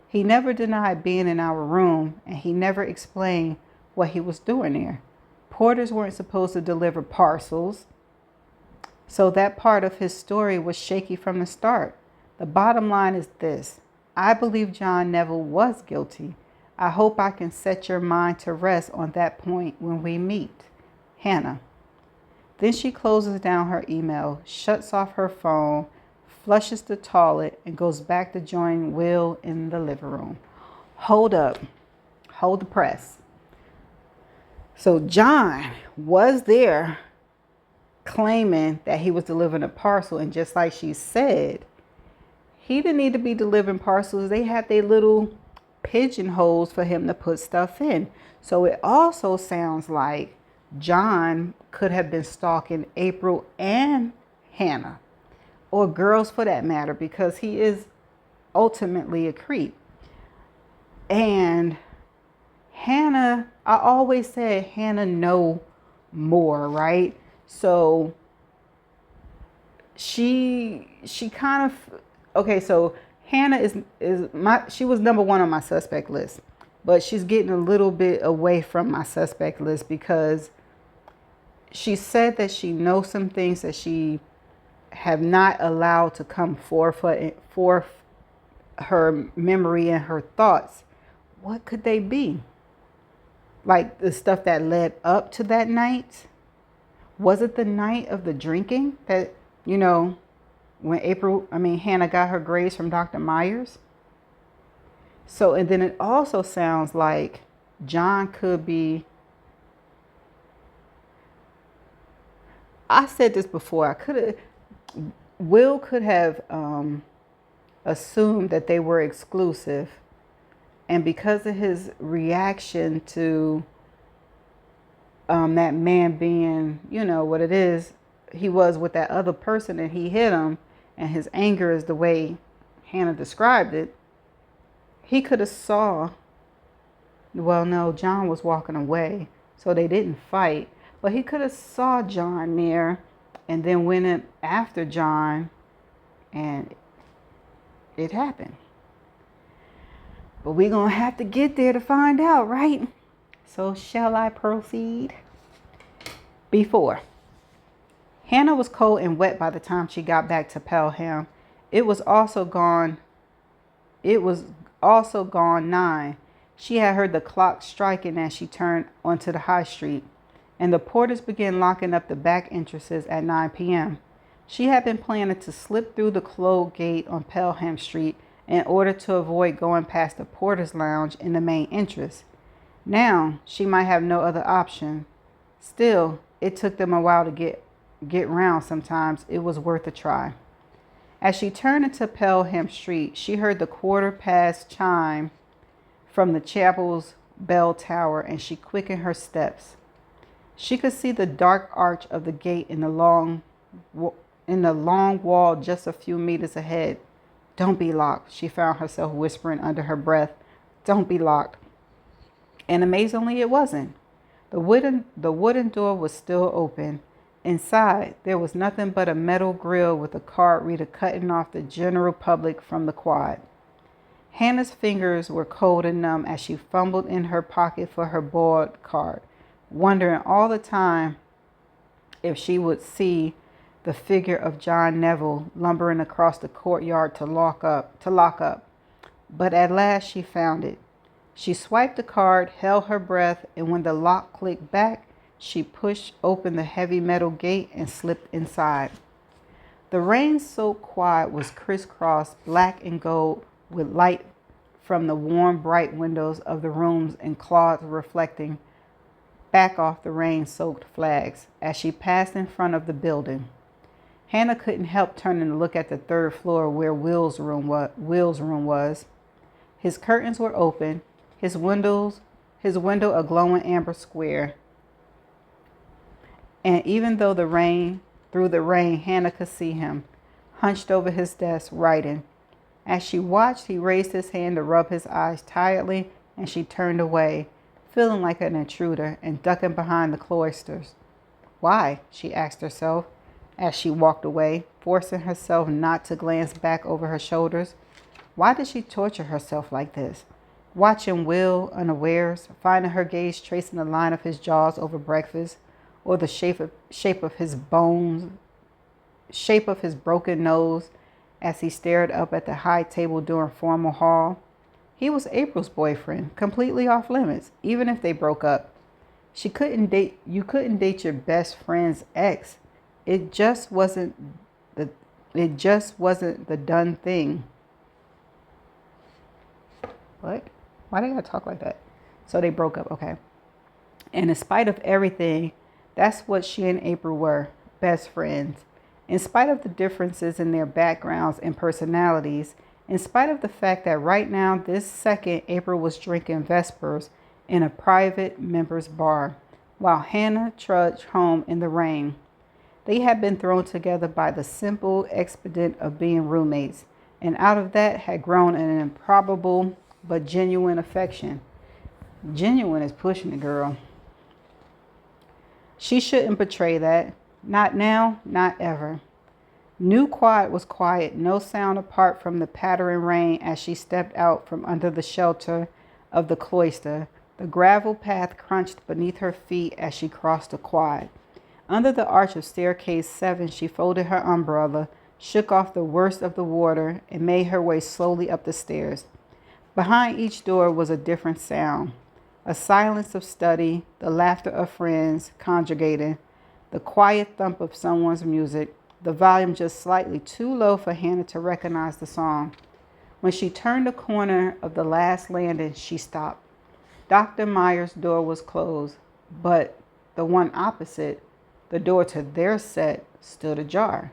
He never denied being in our room, and he never explained what he was doing there. Porters weren't supposed to deliver parcels, so that part of his story was shaky from the start. The bottom line is this. I believe John Neville was guilty. I hope I can set your mind to rest on that point when we meet. Hannah. Then she closes down her email, shuts off her phone, flushes the toilet, and goes back to join Will in the living room. Hold up. Hold the press. So John was there claiming that he was delivering a parcel, and just like she said, he didn't need to be delivering parcels. They had their little pigeonholes for him to put stuff in. So it also sounds like John could have been stalking April and Hannah, or girls for that matter, because he is ultimately a creep. And Hannah, I always said Hannah know more, right? So she kind of, okay, so Hannah she was number 1 on my suspect list, but she's getting a little bit away from my suspect list because she said that she knows some things that she have not allowed to come forth her memory and her thoughts. What could they be? Like the stuff that led up to that night? Was it the night of the drinking that, when Hannah got her grades from Dr. Myers? So, and then it also sounds like John could be, I said this before, Will could have assumed that they were exclusive. And because of his reaction to that man being, what it is, he was with that other person and he hit him, and his anger is the way Hannah described it, he could have saw, well, no, John was walking away, so they didn't fight, but he could have saw John there and then went in after John, and it happened. But we're going to have to get there to find out, right? So shall I proceed? Before. Hannah was cold and wet by the time she got back to Pelham. It was also gone 9. She had heard the clock striking as she turned onto the high street, and the porters began locking up the back entrances at 9 p.m. She had been planning to slip through the closed gate on Pelham Street in order to avoid going past the porter's lounge in the main entrance. Now, she might have no other option. Still, it took them a while to get round. Sometimes it was worth a try. As she turned into Pelham Street, she heard the 1/4 chime from the chapel's bell tower, and she quickened her steps. She could see the dark arch of the gate in the long wall just a few meters ahead. "Don't be locked," she found herself whispering under her breath. "Don't be locked." And amazingly, it wasn't. The wooden door was still open. Inside, there was nothing but a metal grill with a card reader cutting off the general public from the quad. Hannah's fingers were cold and numb as she fumbled in her pocket for her board card, wondering all the time if she would see the figure of John Neville lumbering across the courtyard to lock up. But at last she found it. She swiped the card, held her breath, and when the lock clicked back, She pushed open the heavy metal gate and slipped inside. The rain-soaked quad was crisscrossed black and gold with light from the warm, bright windows of the rooms and cloths reflecting back off the rain-soaked flags as she passed in front of the building. Hannah couldn't help turning to look at the third floor where Will's room was. His curtains were open, his window a glowing amber square. And even though through the rain, Hannah could see him, hunched over his desk, writing. As she watched, he raised his hand to rub his eyes tiredly, and she turned away, feeling like an intruder and ducking behind the cloisters. Why? She asked herself as she walked away, forcing herself not to glance back over her shoulders. Why did she torture herself like this? Watching Will unawares, finding her gaze tracing the line of his jaws over breakfast, or the shape of his bones, shape of his broken nose as he stared up at the high table during formal hall. He was April's boyfriend, completely off limits, even if they broke up. You couldn't date your best friend's ex. It just wasn't the done thing. What? Why do you gotta talk like that? So they broke up, okay. And in spite of everything, that's what she and April were, best friends. In spite of the differences in their backgrounds and personalities, in spite of the fact that right now, this second, April was drinking Vespers in a private members bar, while Hannah trudged home in the rain. They had been thrown together by the simple expedient of being roommates, and out of that had grown an improbable but genuine affection. Genuine is pushing the girl. She shouldn't betray that. Not now, not ever. New Quad was quiet, no sound apart from the pattering rain as she stepped out from under the shelter of the cloister. The gravel path crunched beneath her feet as she crossed the quad. Under the arch of staircase 7, she folded her umbrella, shook off the worst of the water, and made her way slowly up the stairs. Behind each door was a different sound. A silence of study, the laughter of friends conjugating, the quiet thump of someone's music, the volume just slightly too low for Hannah to recognize the song. When she turned the corner of the last landing, she stopped. Dr. Meyer's door was closed, but the one opposite, the door to their set, stood ajar.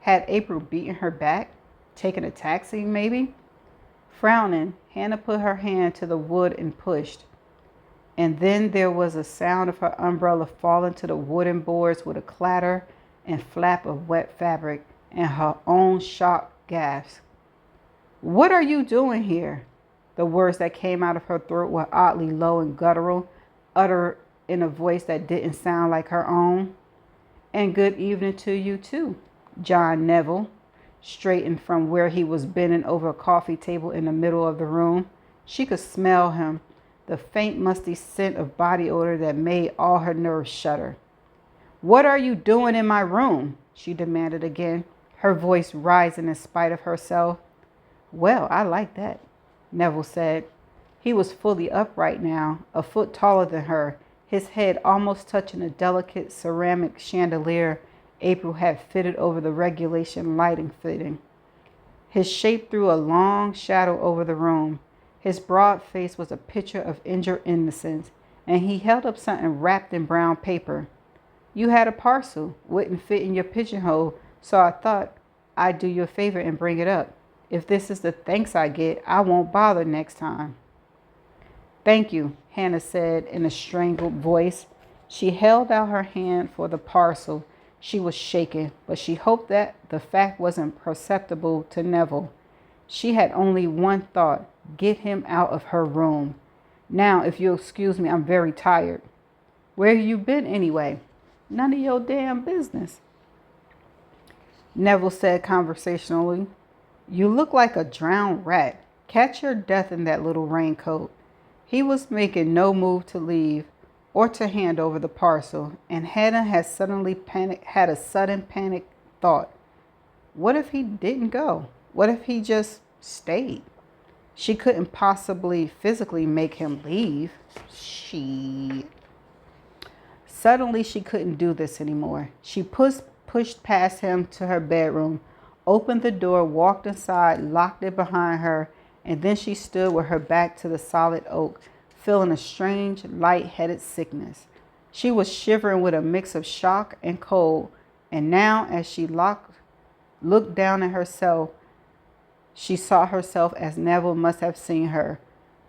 Had April beaten her back? Taken a taxi, maybe? Frowning, Hannah put her hand to the wood and pushed. And then there was a sound of her umbrella falling to the wooden boards with a clatter and flap of wet fabric, and her own shocked gasp. "What are you doing here?" The words that came out of her throat were oddly low and guttural, uttered in a voice that didn't sound like her own. "And good evening to you, too." John Neville straightened from where he was bending over a coffee table in the middle of the room. She could smell him, the faint musty scent of body odor that made all her nerves shudder. "What are you doing in my room?" she demanded again, her voice rising in spite of herself. "Well, I like that," Neville said. He was fully upright now, a foot taller than her, his head almost touching a delicate ceramic chandelier April had fitted over the regulation lighting fitting. His shape threw a long shadow over the room. His broad face was a picture of injured innocence, and he held up something wrapped in brown paper. "You had a parcel, wouldn't fit in your pigeonhole, so I thought I'd do you a favor and bring it up. If this is the thanks I get, I won't bother next time." "Thank you," Hannah said in a strangled voice. She held out her hand for the parcel. She was shaking, but she hoped that the fact wasn't perceptible to Neville. She had only one thought: get him out of her room. "Now, if you'll excuse me, I'm very tired." "Where you been anyway?" "None of your damn business," Neville said conversationally. "You look like a drowned rat. Catch your death in that little raincoat." He was making no move to leave or to hand over the parcel, and Hannah had had a sudden panic thought. What if he didn't go? What if he just stayed? She couldn't possibly physically make him leave. Suddenly, she couldn't do this anymore. She pushed past him to her bedroom, opened the door, walked inside, locked it behind her, and then she stood with her back to the solid oak, feeling a strange, light-headed sickness. She was shivering with a mix of shock and cold, and now as she looked down at herself, she saw herself as Neville must have seen her.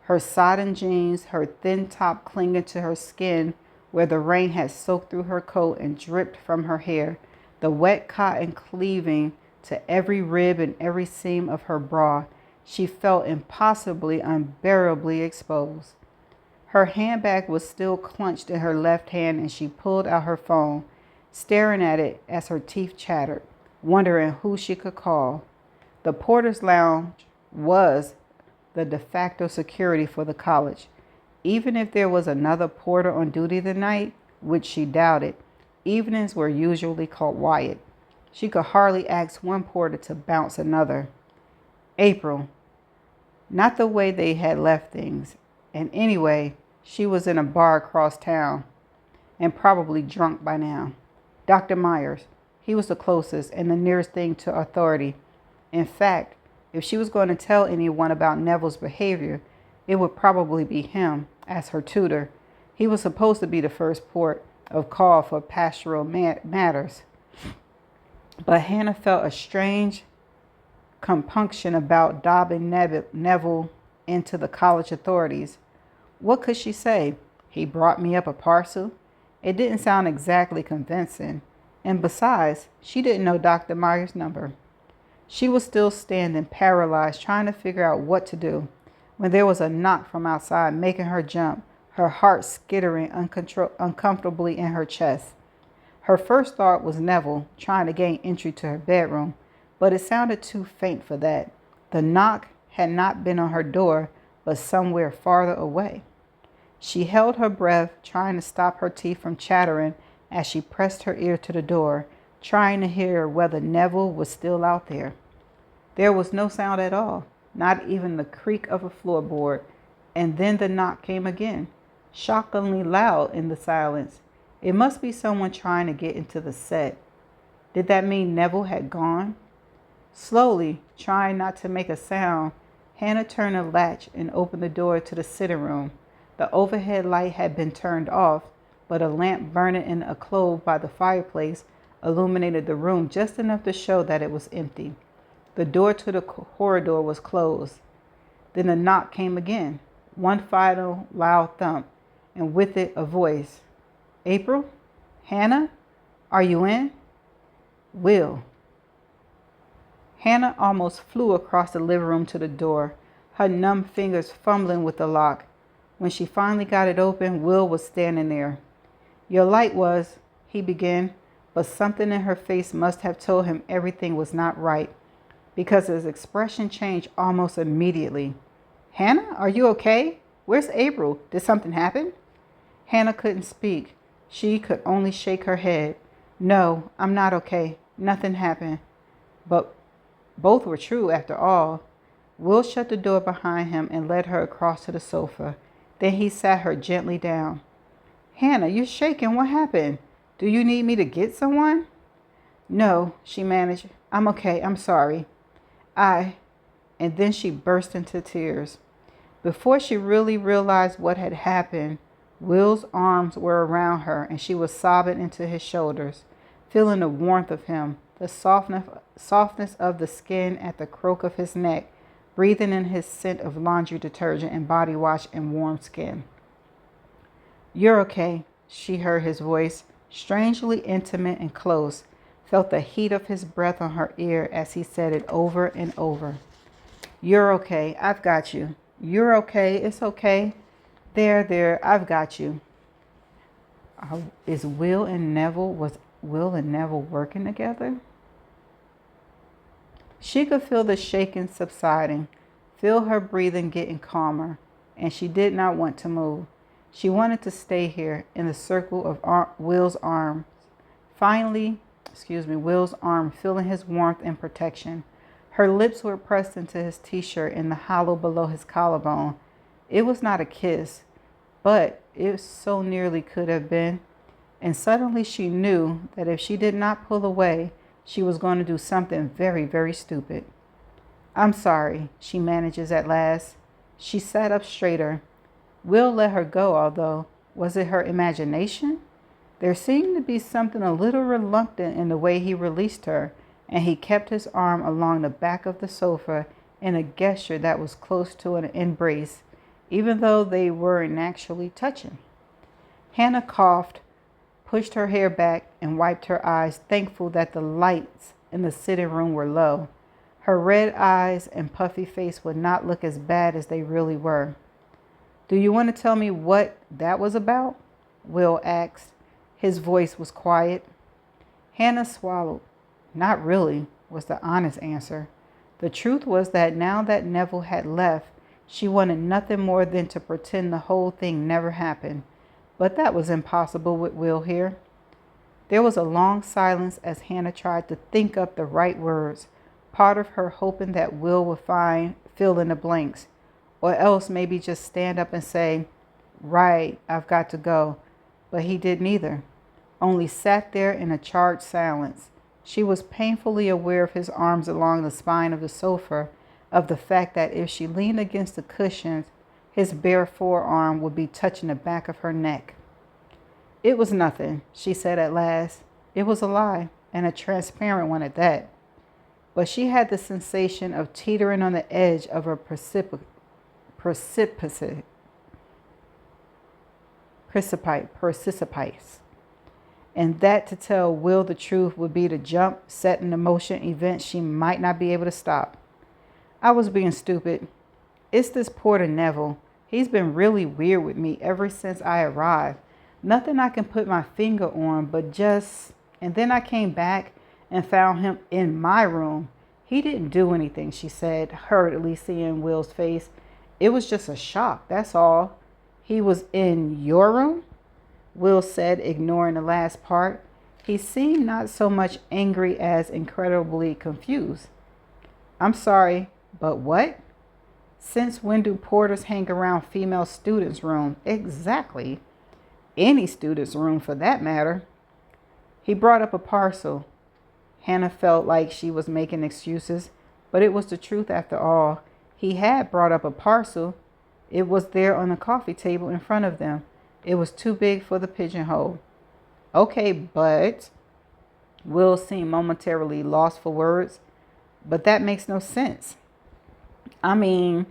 Her sodden jeans, her thin top clinging to her skin where the rain had soaked through her coat and dripped from her hair, the wet cotton cleaving to every rib and every seam of her bra. She felt impossibly, unbearably exposed. Her handbag was still clenched in her left hand, and she pulled out her phone, staring at it as her teeth chattered, wondering who she could call. The Porter's Lounge was the de facto security for the college. Even if there was another porter on duty the night, which she doubted, evenings were usually quiet. She could hardly ask one porter to bounce another. April. Not the way they had left things. And anyway, she was in a bar across town and probably drunk by now. Dr. Myers. He was the closest and the nearest thing to authority. In fact, if she was going to tell anyone about Neville's behavior, it would probably be him as her tutor. He was supposed to be the first port of call for pastoral matters. But Hannah felt a strange compunction about dobbing Neville into the college authorities. What could she say? He brought me up a parcel? It didn't sound exactly convincing. And besides, she didn't know Dr. Myers' number. She was still standing, paralyzed, trying to figure out what to do, when there was a knock from outside, making her jump, her heart skittering uncomfortably in her chest. Her first thought was Neville, trying to gain entry to her bedroom, but it sounded too faint for that. The knock had not been on her door, but somewhere farther away. She held her breath, trying to stop her teeth from chattering as she pressed her ear to the door, trying to hear whether Neville was still out there. There was no sound at all, not even the creak of a floorboard, and then the knock came again, shockingly loud in the silence. It must be someone trying to get into the set. Did that mean Neville had gone? Slowly, trying not to make a sound, Hannah turned the latch and opened the door to the sitting room. The overhead light had been turned off, but a lamp burning in a clove by the fireplace illuminated the room just enough to show that it was empty. The door to the corridor was closed. Then the knock came again, one final loud thump, and with it a voice. April? Hannah? Are you in? Will. Hannah almost flew across the living room to the door, her numb fingers fumbling with the lock. When she finally got it open, Will was standing there. Your light was, he began, but something in her face must have told him everything was not right, because his expression changed almost immediately. Hannah, are you okay? Where's April? Did something happen? Hannah couldn't speak. She could only shake her head. No, I'm not okay. Nothing happened. But both were true after all. Will shut the door behind him and led her across to the sofa. Then he sat her gently down. Hannah, you're shaking. What happened? Do you need me to get someone? No, she managed. I'm okay. I'm sorry. And then she burst into tears. Before she really realized what had happened, Will's arms were around her and she was sobbing into his shoulders, feeling the warmth of him, the softness of the skin at the crook of his neck, breathing in his scent of laundry detergent and body wash and warm skin. You're okay, she heard his voice, strangely intimate and close, felt the heat of his breath on her ear as he said it over and over. You're okay. I've got you. You're okay. It's okay. There, I've got you. Was Will and Neville working together? She could feel the shaking subsiding, feel her breathing getting calmer, and she did not want to move. She wanted to stay here in the circle of Will's arms. Will's arm feeling his warmth and protection. Her lips were pressed into his t-shirt in the hollow below his collarbone. It was not a kiss, but it so nearly could have been. And suddenly she knew that if she did not pull away, she was going to do something very, very stupid. I'm sorry, she manages at last. She sat up straighter. Will let her go, although, was it her imagination? There seemed to be something a little reluctant in the way he released her, and he kept his arm along the back of the sofa in a gesture that was close to an embrace, even though they weren't actually touching. Hannah coughed, pushed her hair back, and wiped her eyes, thankful that the lights in the sitting room were low. Her red eyes and puffy face would not look as bad as they really were. Do you want to tell me what that was about? Will asked. His voice was quiet. Hannah swallowed. Not really, was the honest answer. The truth was that now that Neville had left, she wanted nothing more than to pretend the whole thing never happened. But that was impossible with Will here. There was a long silence as Hannah tried to think up the right words, part of her hoping that Will would fill in the blanks, or else maybe just stand up and say, "Right, I've got to go." But he did neither, only sat there in a charged silence. She was painfully aware of his arms along the spine of the sofa, of the fact that if she leaned against the cushions, his bare forearm would be touching the back of her neck. It was nothing, she said at last. It was a lie, and a transparent one at that. But she had the sensation of teetering on the edge of a precipice, and that to tell Will the truth would be to jump, set in motion events she might not be able to stop. I was being stupid. It's this Porter Neville. He's been really weird with me ever since I arrived. Nothing I can put my finger on, but just... And then I came back and found him in my room. He didn't do anything, she said, hurriedly seeing Will's face. It was just a shock, that's all. He was in your room? Will said, ignoring the last part. He seemed not so much angry as incredibly confused. I'm sorry, but what? Since when do porters hang around female students' room? Exactly. Any student's room for that matter. He brought up a parcel. Hannah felt like she was making excuses, but it was the truth after all. He had brought up a parcel. It was there on the coffee table in front of them. It was too big for the pigeonhole. Okay, but... Will seemed momentarily lost for words. But that makes no sense. I mean,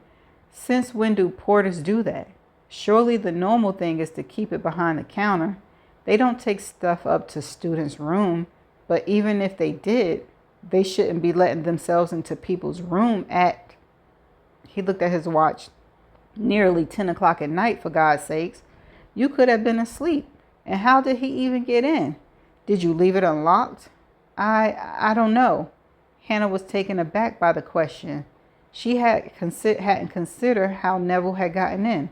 since when do porters do that? Surely the normal thing is to keep it behind the counter. They don't take stuff up to students' room, but even if they did, they shouldn't be letting themselves into people's room at... He looked at his watch. Nearly 10 o'clock at night, for God's sakes. You could have been asleep. And how did he even get in? Did you leave it unlocked? I don't know. Hannah was taken aback by the question. She hadn't considered how Neville had gotten in.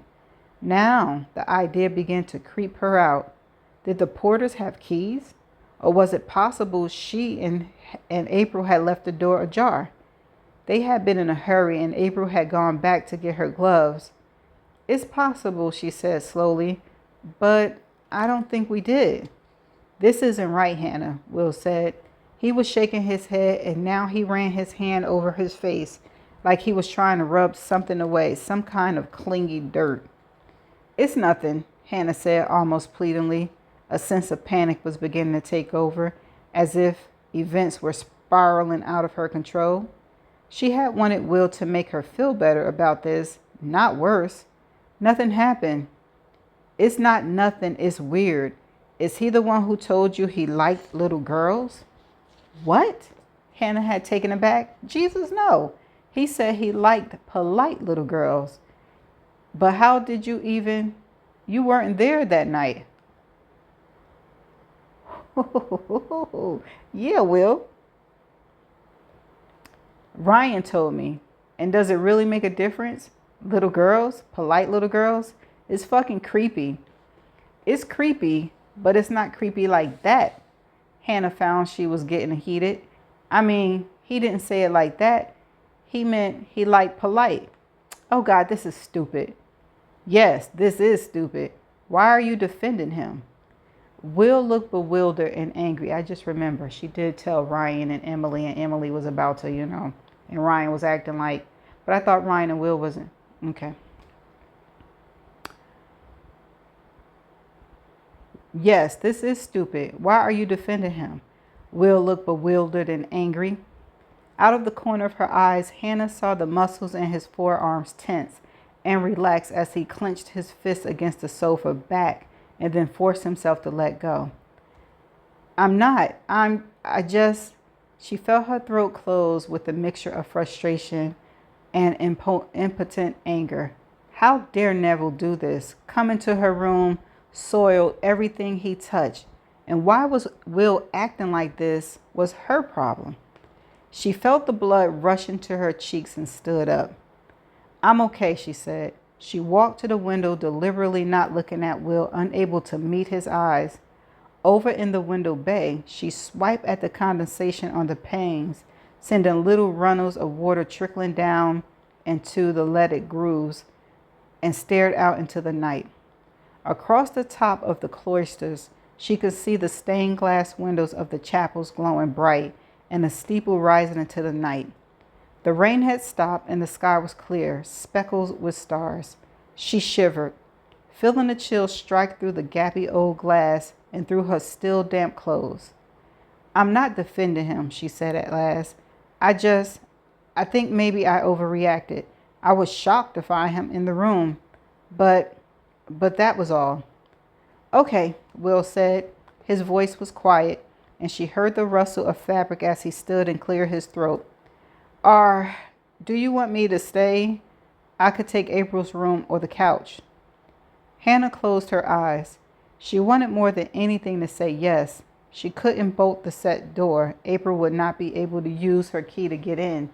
Now the idea began to creep her out. Did the porters have keys? Or was it possible she and April had left the door ajar? They had been in a hurry and April had gone back to get her gloves. It's possible, she said slowly, but I don't think we did. This isn't right, Hannah, Will said. He was shaking his head and now he ran his hand over his face like he was trying to rub something away, some kind of clingy dirt. It's nothing, Hannah said almost pleadingly. A sense of panic was beginning to take over, as if events were spiraling out of her control. She had wanted Will to make her feel better about this, not worse. Nothing happened. It's not nothing, it's weird. Is he the one who told you he liked little girls? What? Hannah had taken aback. Jesus, no. He said he liked polite little girls. But how did you even... You weren't there that night. Yeah, Will. Ryan told me. And does it really make a difference? Little girls, polite little girls, it's fucking creepy. It's creepy, but it's not creepy like that. Hannah found she was getting heated. I mean, he didn't say it like that. He meant he liked polite. Oh God, this is stupid. Yes, this is stupid. Why are you defending him? Will looked bewildered and angry. I just remember she did tell Ryan and Emily was about to, and Ryan was acting like, but I thought Ryan and Will wasn't. Okay. Yes, this is stupid. Why are you defending him? Will looked bewildered and angry. Out of the corner of her eyes, Hannah saw the muscles in his forearms tense and relax as he clenched his fist against the sofa back and then forced himself to let go. I'm not. I just. She felt her throat close with a mixture of frustration and impotent anger. How dare Neville do this? Come into her room, soiled everything he touched. And why was Will acting like this was her problem. She felt the blood rush into her cheeks and stood up. I'm okay, she said. She walked to the window, deliberately not looking at Will, unable to meet his eyes. Over in the window bay, she swiped at the condensation on the panes, sending little runnels of water trickling down into the leaded grooves, and stared out into the night. Across the top of the cloisters, she could see the stained glass windows of the chapels glowing bright and the steeple rising into the night. The rain had stopped and the sky was clear, speckled with stars. She shivered, feeling the chill strike through the gappy old glass and through her still damp clothes. I'm not defending him, she said at last. I think maybe I overreacted. I was shocked to find him in the room, but that was all. Okay, Will said. His voice was quiet, and she heard the rustle of fabric as he stood and cleared his throat. Do you want me to stay? I could take April's room or the couch. Hannah closed her eyes. She wanted more than anything to say yes. She couldn't bolt the set door. April would not be able to use her key to get in.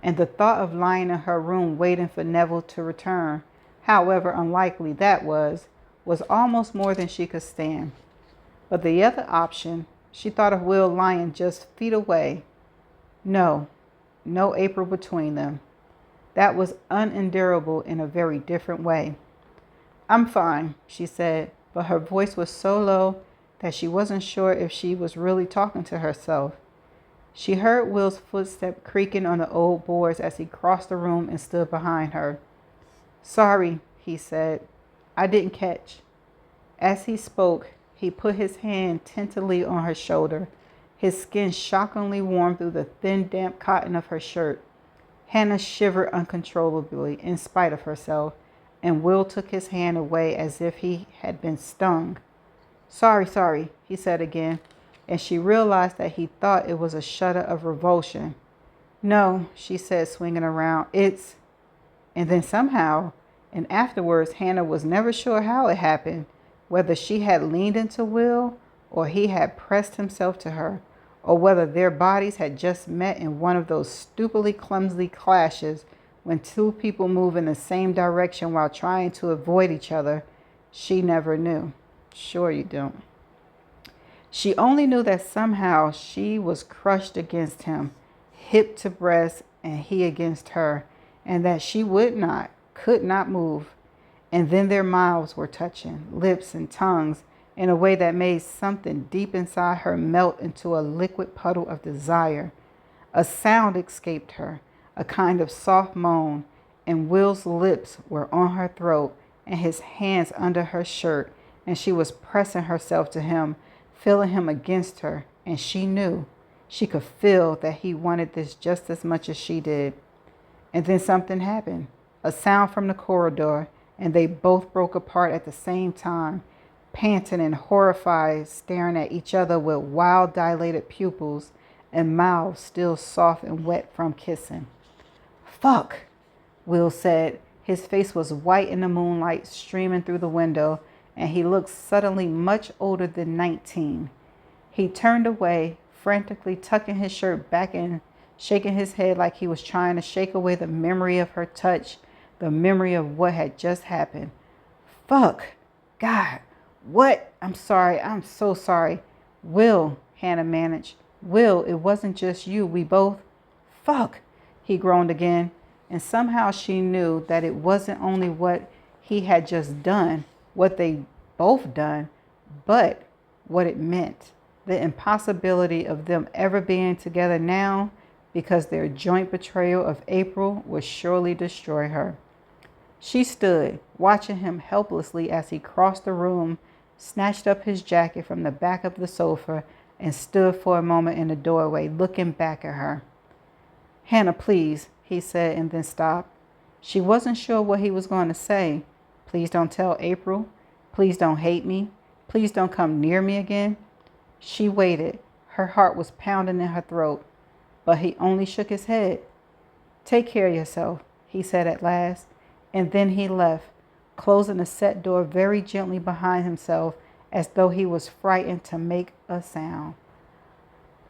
And the thought of lying in her room waiting for Neville to return, however unlikely that was almost more than she could stand. But the other option, she thought of Will lying just feet away. No April between them. That was unendurable in a very different way. I'm fine, she said, but her voice was so low that she wasn't sure if she was really talking to herself. She heard Will's footstep creaking on the old boards as he crossed the room and stood behind her. Sorry, he said. I didn't catch. As he spoke, he put his hand tentatively on her shoulder, his skin shockingly warm through the thin, damp cotton of her shirt. Hannah shivered uncontrollably in spite of herself, and Will took his hand away as if he had been stung. Sorry, he said again, and she realized that he thought it was a shudder of revulsion. No, she said, swinging around, it's... And then somehow, and afterwards, Hannah was never sure how it happened, whether she had leaned into Will or he had pressed himself to her, or whether their bodies had just met in one of those stupidly clumsy clashes when two people move in the same direction while trying to avoid each other. She never knew. Sure you don't. She only knew that somehow she was crushed against him, hip to breast, and he against her, and that she could not move. And then their mouths were touching, lips and tongues, in a way that made something deep inside her melt into a liquid puddle of desire. A sound escaped her, a kind of soft moan, and Will's lips were on her throat and his hands under her shirt, and she was pressing herself to him, feeling him against her, and she knew, she could feel that he wanted this just as much as she did. And then something happened, a sound from the corridor, and they both broke apart at the same time, panting and horrified, staring at each other with wild dilated pupils and mouths still soft and wet from kissing. Fuck, Will said. His face was white in the moonlight streaming through the window, and he looked suddenly much older than 19. He turned away, frantically tucking his shirt back in, shaking his head like he was trying to shake away the memory of her touch, the memory of what had just happened. Fuck. God. What? I'm sorry. I'm so sorry. Will, Hannah managed. Will, it wasn't just you. We both... Fuck, he groaned again. And somehow she knew that it wasn't only what he had just done, what they both done, but what it meant, the impossibility of them ever being together now, because their joint betrayal of April would surely destroy her. She stood, watching him helplessly as he crossed the room, snatched up his jacket from the back of the sofa, and stood for a moment in the doorway, looking back at her. "Hannah, please," he said, and then stopped. She wasn't sure what he was going to say. Please don't tell April. Please don't hate me. Please don't come near me again. She waited. Her heart was pounding in her throat, but he only shook his head. "Take care of yourself," he said at last, and then he left, closing the set door very gently behind himself, as though he was frightened to make a sound.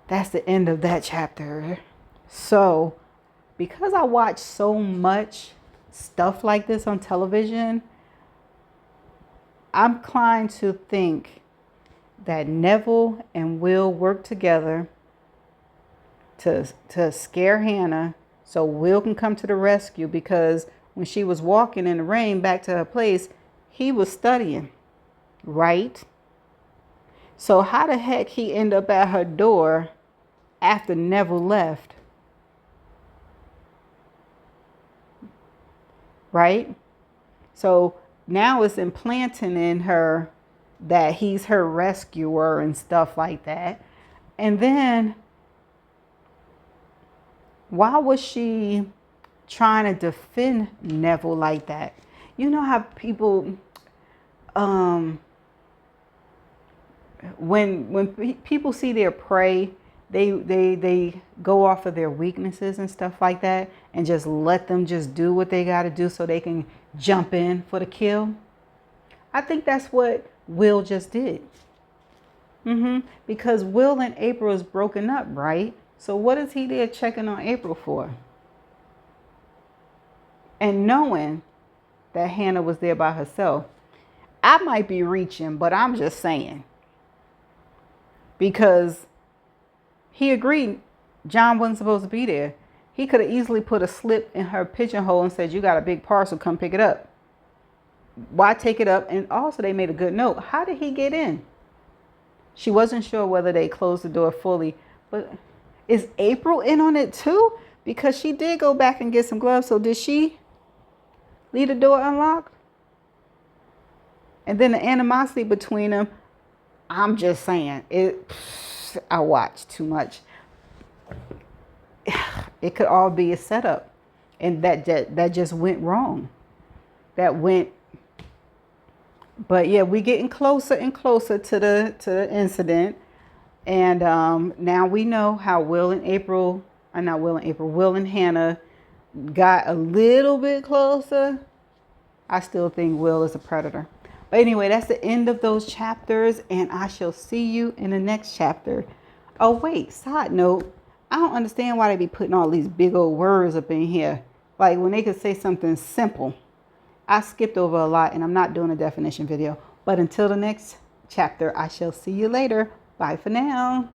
That's the end of that chapter. So, because I watch so much stuff like this on television, I'm inclined to think that Neville and Will work together to scare Hannah so Will can come to the rescue, because when she was walking in the rain back to her place, he was studying, right? So how the heck he end up at her door after Neville left? Right? So now it's implanting in her that he's her rescuer and stuff like that. And then why was she trying to defend Neville like that? You know how people, when people see their prey, they go off of their weaknesses and stuff like that, and just let them just do what they got to do so they can jump in for the kill. I think that's what Will just did. Because Will and April is broken up, right? So what is he there checking on April for? And knowing that Hannah was there by herself. I might be reaching, but I'm just saying. Because he agreed John wasn't supposed to be there. He could have easily put a slip in her pigeonhole and said, "You got a big parcel, come pick it up." Why take it up? And also they made a good note. How did he get in? She wasn't sure whether they closed the door fully, but is April in on it too? Because she did go back and get some gloves. So did she leave the door unlocked? And then the animosity between them, I'm just saying, I watched too much. It could all be a setup, and that just went wrong. But yeah, we're getting closer and closer to the incident, and now we know how Will and Hannah got a little bit closer. I still think Will is a predator. But anyway, that's the end of those chapters, and I shall see you in the next chapter. Oh wait, side note, I don't understand why they be putting all these big old words up in here. Like when they could say something simple. I skipped over a lot, and I'm not doing a definition video. But until the next chapter, I shall see you later. Bye for now.